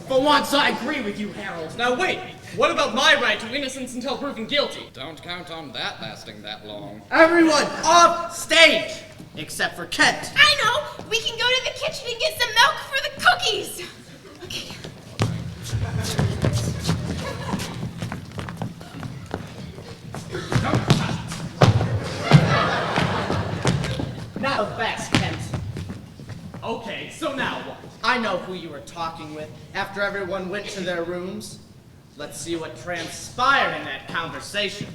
For once, I agree with you, Harold. Now wait, what about my right to innocence until proven guilty? Don't count on that lasting that long. Everyone off stage, except for Kent. I know! We can go to the kitchen and get some milk for the cookies! Okay. Now the facts, Kent. Okay, so now what? I know who you were talking with after everyone went to their rooms. Let's see what transpired in that conversation.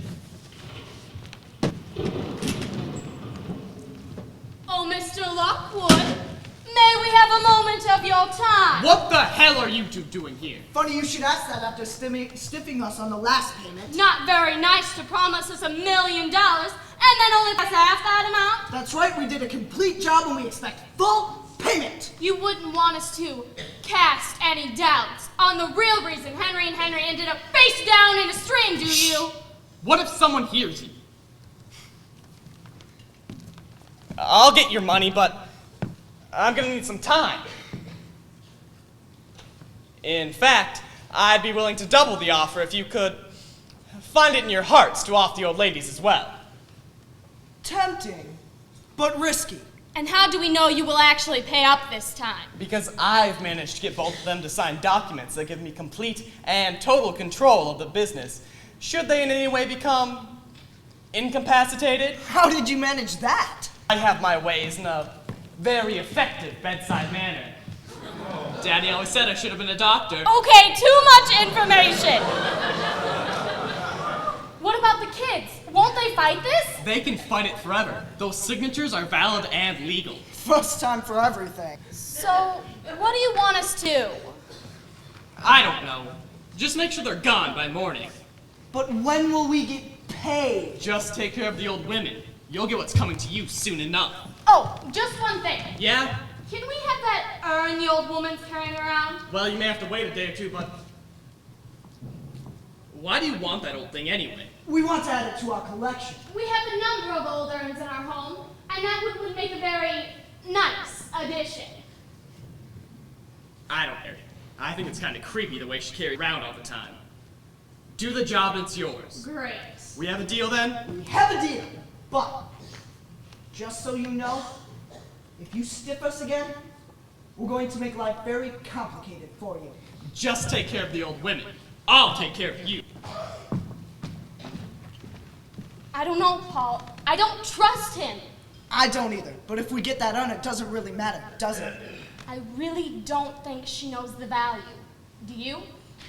Oh, Mr. Lockwood, may we have a moment of your time? What the hell are you two doing here? Funny you should ask that after stiffing us on the last payment. Not very nice to promise us $1 million and then only pass half that amount. That's right, we did a complete job and we expect full payment. You wouldn't want us to cast any doubts on the real reason Henry and Henry ended up face down in a stream, do you? What if someone hears you? I'll get your money, but I'm gonna need some time. In fact, I'd be willing to double the offer if you could find it in your hearts to off the old ladies as well. Tempting, but risky. And how do we know you will actually pay up this time? Because I've managed to get both of them to sign documents that give me complete and total control of the business, should they in any way become incapacitated. How did you manage that? I have my ways in a very effective bedside manner. Daddy always said I should have been a doctor. Okay, too much information. What about the kids? Won't they fight this? They can fight it forever. Those signatures are valid and legal. First time for everything. So, what do you want us to? I don't know. Just make sure they're gone by morning. But when will we get paid? Just take care of the old women. You'll get what's coming to you soon enough. Oh, just one thing. Yeah? Can we have that urn the old woman's carrying around? Well, you may have to wait a day or two, but... Why do you want that old thing anyway? We want to add it to our collection. We have a number of old urns in our home, and that would make a very nice addition. I don't care. I think it's kind of creepy the way she carries around all the time. Do the job, it's yours. Great. We have a deal then? We have a deal, but just so you know, if you stiff us again, we're going to make life very complicated for you. Just take care of the old women. I'll take care of you. I don't know, Paul. I don't trust him. I don't either, but if we get that on, it doesn't really matter, does it? I really don't think she knows the value. Do you?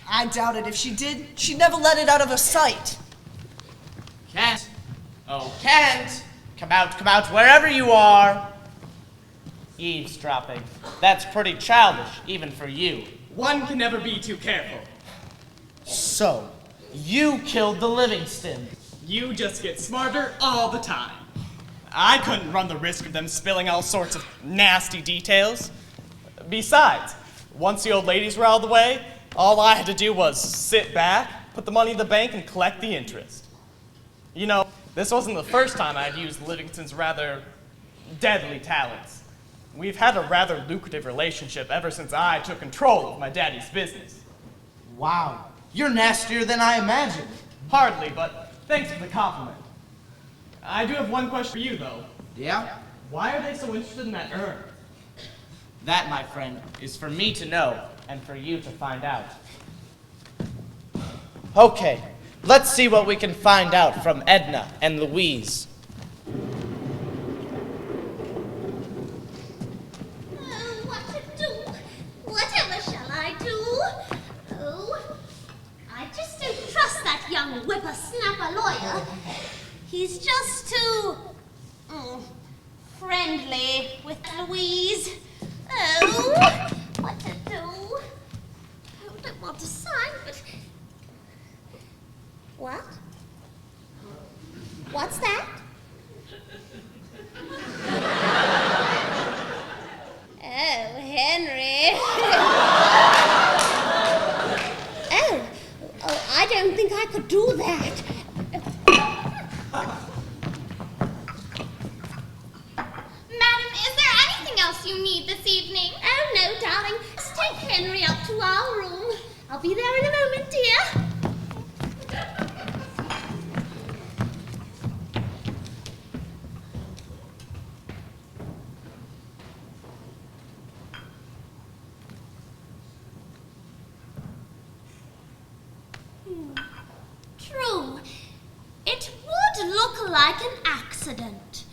I doubt it. If she did, she'd never let it out of her sight. Kent! Oh, Kent! Come out, wherever you are! Eavesdropping. That's pretty childish, even for you. One can never be too careful. So, you killed the Livingston. You just get smarter all the time. I couldn't run the risk of them spilling all sorts of nasty details. Besides, once the old ladies were out of the way, all I had to do was sit back, put the money in the bank, and collect the interest. You know, this wasn't the first time I'd used Livingston's rather deadly talents. We've had a rather lucrative relationship ever since I took control of my daddy's business. Wow, you're nastier than I imagined. Hardly, but thanks for the compliment. I do have one question for you, though. Yeah? Why are they so interested in that urn? That, my friend, is for me to know and for you to find out. Okay, let's see what we can find out from Edna and Louise. What to do? Whatever shall I do? Oh, I just don't trust that young whippersnapper lawyer. He's just too friendly with Louise. Oh, what to do? I don't want to sign, but... What? What's that? Oh, Henry. Oh, I don't think I could do that. Madam, is there anything else you need this evening? Oh, no, darling. Just take Henry up to our room. I'll be there in a moment, dear. True. It would look like an accident.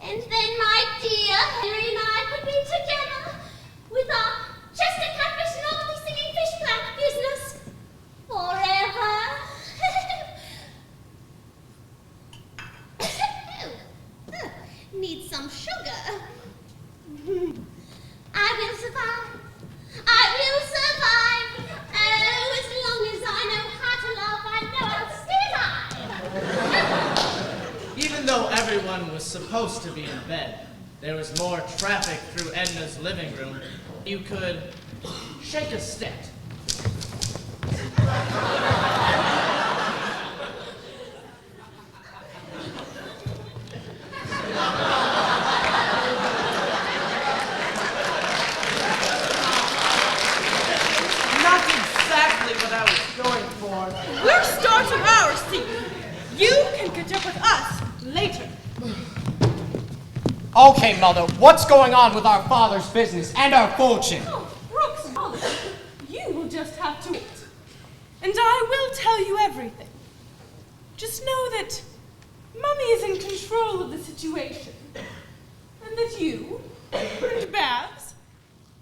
And then, my dear, Henry and I could be together with our Chester catfish and all the singing fish plant business forever. was supposed to be in bed. There was more traffic through Edna's living room. You could shake a stick. Not exactly what I was going for. We're starting our scene. You can catch up with us later. Okay, Mother, what's going on with our father's business and our fortune? Oh, Brooks, Molly, you will just have to wait. And I will tell you everything. Just know that Mummy is in control of the situation. And that you, and Babs,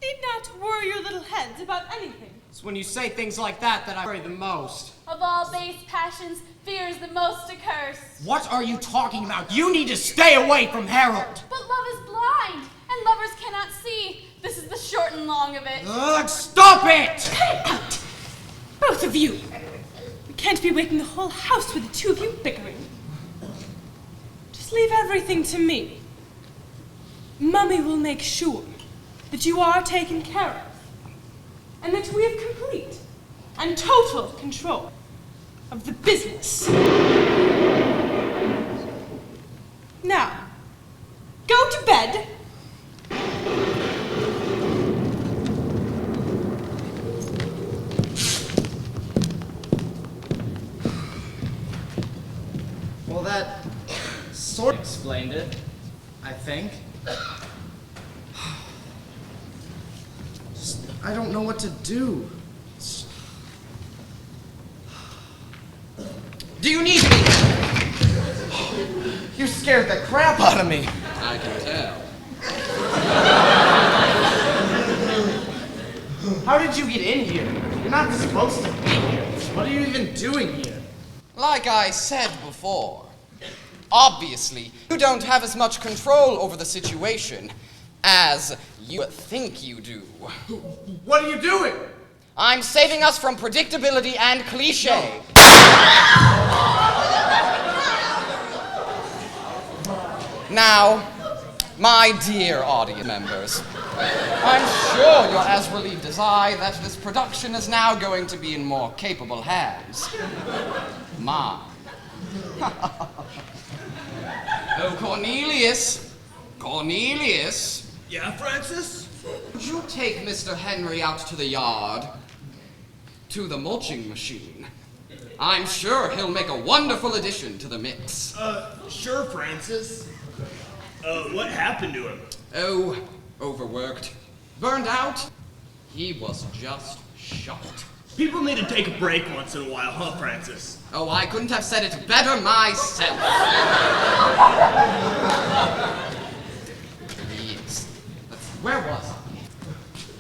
need not worry your little heads about anything. It's when you say things like that I worry the most. Of all base passions, fear is the most accursed. What are you talking about? You need to stay away from Harold. But love is blind, and lovers cannot see. This is the short and long of it. Ugh, stop it! Cut out! Both of you. We can't be waking the whole house with the two of you bickering. Just leave everything to me. Mummy will make sure that you are taken care of, and that we have complete and total control of the business. Now, go to bed. Well, that sort of explained it, I think. Just, I don't know what to do. Do you need me? You scared the crap out of me. I can tell. How did you get in here? You're not supposed to be here. What are you even doing here? Like I said before, obviously, you don't have as much control over the situation as you think you do. What are you doing? I'm saving us from predictability and cliche. Now, my dear audience members, I'm sure you're as relieved as I that this production is now going to be in more capable hands. Mine. Oh, Cornelius. Cornelius. Yeah, Francis? Would you take Mr. Henry out to the yard? To the mulching machine. I'm sure he'll make a wonderful addition to the mix. Sure, Francis. What happened to him? Oh, overworked. Burned out? He was just shocked. People need to take a break once in a while, huh, Francis? Oh, I couldn't have said it better myself. Yes. Where was I?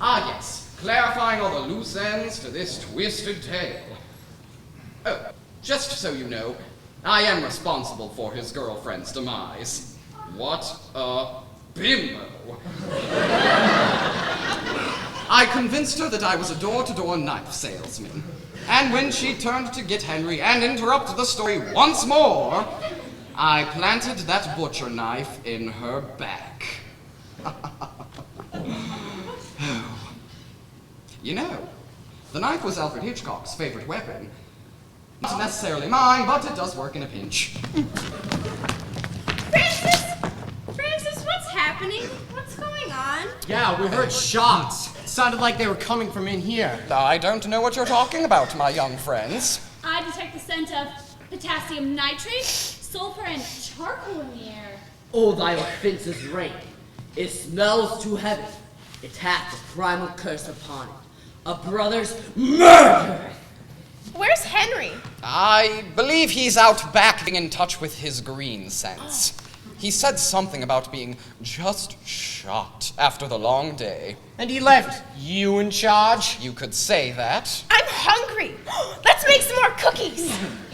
Ah, yes. Clarifying all the loose ends to this twisted tale. Oh, just so you know, I am responsible for his girlfriend's demise. What a bimbo. I convinced her that I was a door-to-door knife salesman. And when she turned to get Henry and interrupt the story once more, I planted that butcher knife in her back. You know, the knife was Alfred Hitchcock's favorite weapon. Not necessarily mine, but it does work in a pinch. Francis, what's happening? What's going on? Yeah, we heard shots. It sounded like they were coming from in here. I don't know what you're talking about, my young friends. I detect the scent of potassium nitrate, sulfur, and charcoal in the air. Oh, thy offenses reign. It smells too heavy. It hath the primal curse upon it. A brother's murder! Where's Henry? I believe he's out back in touch with his green sense. He said something about being just shot after the long day. And he left you in charge? You could say that. I'm hungry. Let's make some more cookies.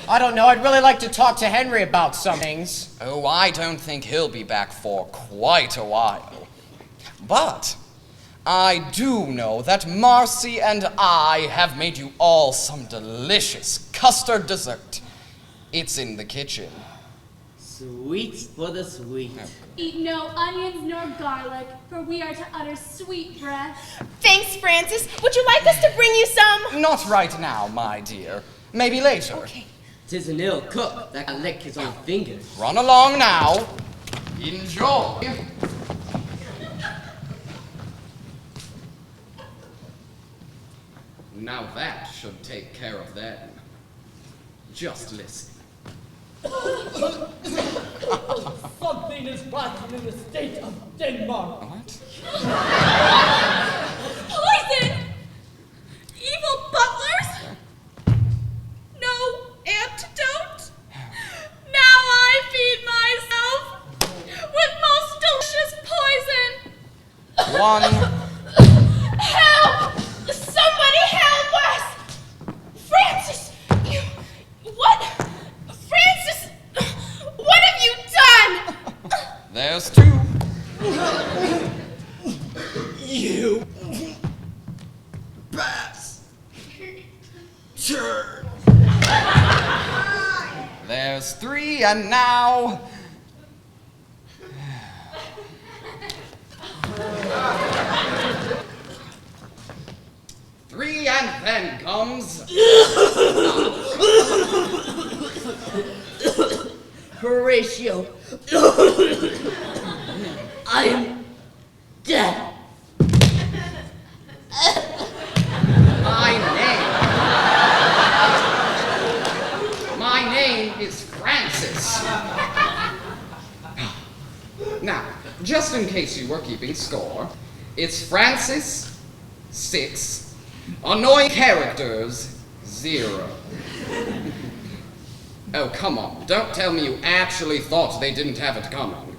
I don't know. I'd really like to talk to Henry about some things. Oh, I don't think he'll be back for quite a while. But I do know that Marcy and I have made you all some delicious custard dessert. It's in the kitchen. Sweet for the sweet. Eat no onions nor garlic, for we are to utter sweet breath. Thanks, Francis. Would you like us to bring you some? Not right now, my dear. Maybe later. Okay. 'Tis an ill cook that can lick his own fingers. Run along now. Enjoy. Now that should take care of them. Just listen. Something is rotten in the state of Denmark. What? Poison! Evil butlers! No antidote? Now I feed myself with most delicious poison! One. Help! Somebody help us! Francis! What? Francis! What have you done? There's two. You bastard. There's three, and now. Three, and then comes. Horatio. I am dead. My name is Francis. Now, just in case you were keeping score, it's Francis 6, annoying characters 0. Oh, come on. Don't tell me you actually thought they didn't have it coming.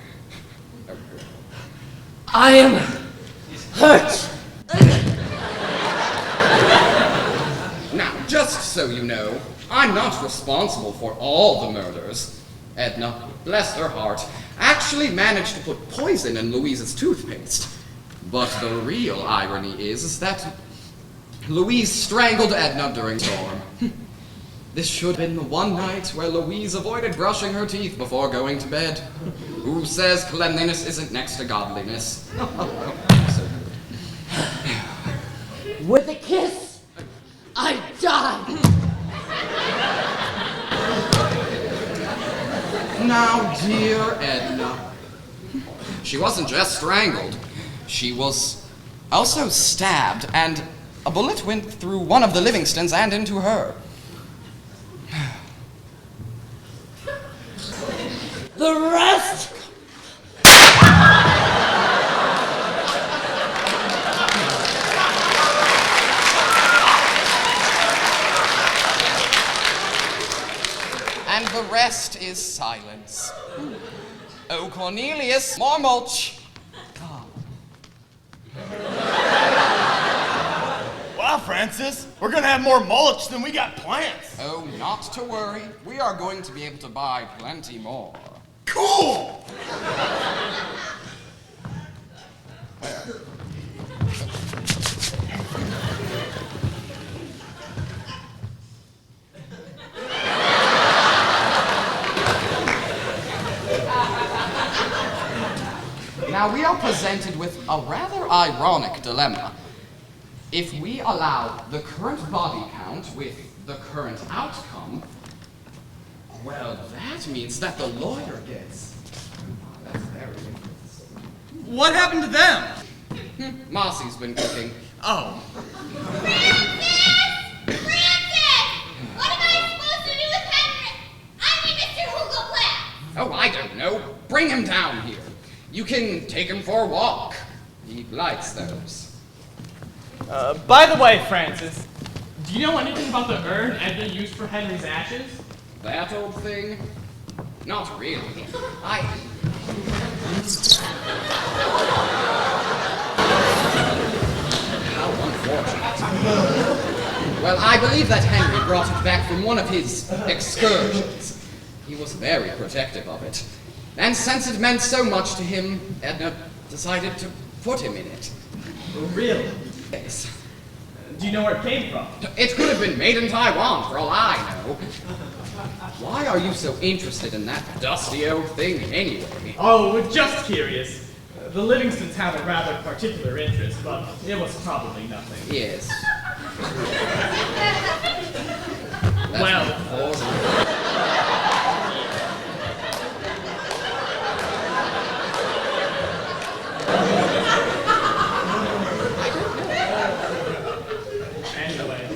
I am hurt. Now, just so you know, I'm not responsible for all the murders. Edna, bless her heart, actually managed to put poison in Louise's toothpaste. But the real irony is that Louise strangled Edna during the storm. This should have been the one night where Louise avoided brushing her teeth before going to bed. Who says cleanliness isn't next to godliness? So good. With a kiss, I die. Now, dear Edna, she wasn't just strangled. She was also stabbed, and a bullet went through one of the Livingstons and into her. The rest. And the rest is silence. Oh, Cornelius, more mulch. Wow, Francis, we're gonna have more mulch than we got plants. Oh, not to worry. We are going to be able to buy plenty more. Cool! Now, we are presented with a rather ironic dilemma. If we allow the current body count with the current outcome, well, that means that the lawyer gets. That's very interesting. What happened to them? Marcy's been cooking. Oh. Francis! What am I supposed to do with Henry? I mean, Mr. Hugo Platt. Oh, I don't know. Bring him down here. You can take him for a walk. He likes those. By the way, Francis, do you know anything about the urn Edna used for Henry's ashes? That old thing? Not really. How unfortunate. Well, I believe that Henry brought it back from one of his excursions. He was very protective of it. And since it meant so much to him, Edna decided to put him in it. Really? Yes. Do you know where it came from? It could have been made in Taiwan, for all I know. Why are you so interested in that dusty old thing anyway? Oh, we're just curious. The Livingstons have a rather particular interest, but it was probably nothing. Yes. Anyway,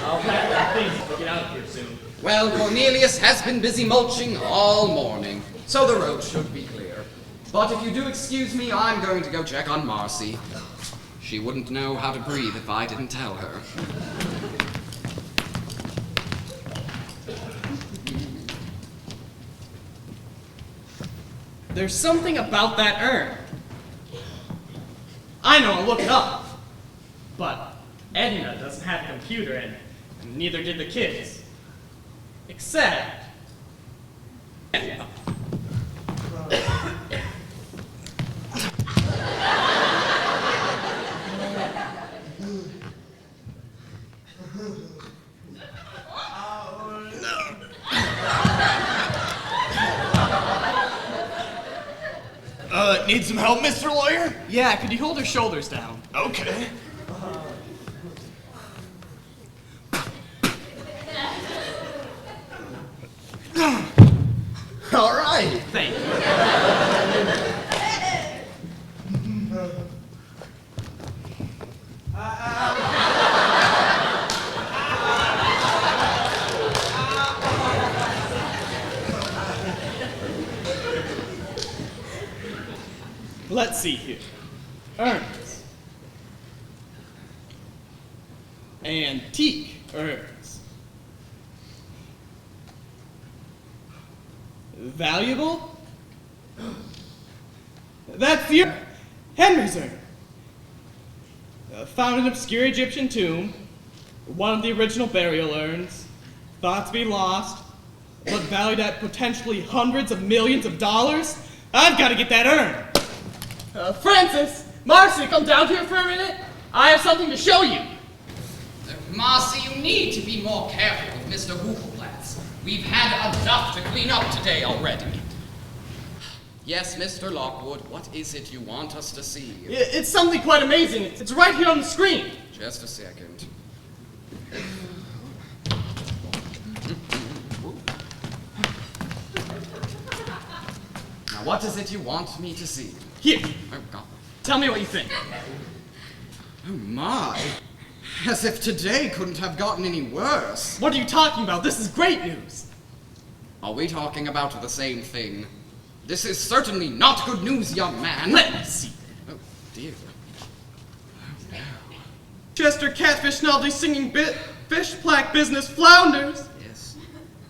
I'll pack up things and get out of here soon. Well, Cornelius has been busy mulching all morning, so the road should be clear. But if you do excuse me, I'm going to go check on Marcy. She wouldn't know how to breathe if I didn't tell her. There's something about that urn. I know, I'll look it up. But Edna doesn't have a computer, and neither did the kids. Except... Need some help, Mr. Lawyer? Yeah, could you hold her shoulders down? Okay. All right. Thank you. Let's see here. Urns. Antique urns. Valuable? That's the urn. Henry's urn. Found in an obscure Egyptian tomb. One of the original burial urns. Thought to be lost, but valued at potentially hundreds of millions of dollars. I've got to get that urn. Francis, Marcy, come down here for a minute. I have something to show you. Marcy, you need to be more careful with Mr. Hoogelplatz. We've had enough to clean up today already. Yes, Mr. Lockwood, what is it you want us to see? It's something quite amazing. It's right here on the screen. Just a second. Now, what is it you want me to see? Here, Oh, God. tell me what you think. Oh, my. As if today couldn't have gotten any worse. What are you talking about? This is great news. Are we talking about the same thing? This is certainly not good news, young man. Let me see. Oh, dear. Chester Catfish Noldy singing fish plaque business flounders. Yes.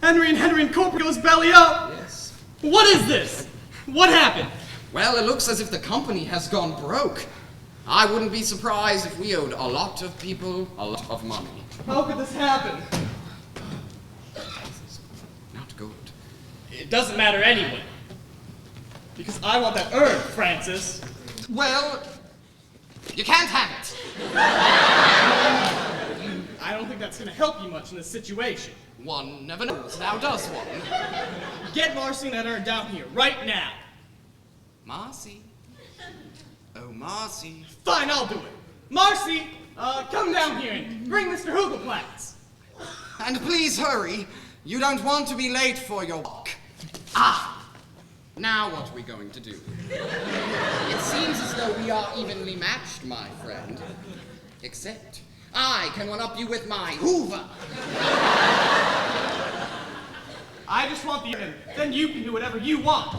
Henry and Cooper goes belly up. Yes. What is this? What happened? Well, it looks as if the company has gone broke. I wouldn't be surprised if we owed a lot of people a lot of money. How could this happen? Not good. It doesn't matter anyway. Because I want that urn, Francis. Well, you can't have it. I don't think that's going to help you much in this situation. One never knows, now does one? Get Marcy and that urn down here, right now. Marcy. Oh, Marcy. Fine, I'll do it. Marcy, come down here and bring Mr. Hoogelplatz. And please hurry. You don't want to be late for your walk. Ah! Now what are we going to do? It seems as though we are evenly matched, my friend. Except I can one-up you with my Hoover. I just want the urn, then you can do whatever you want.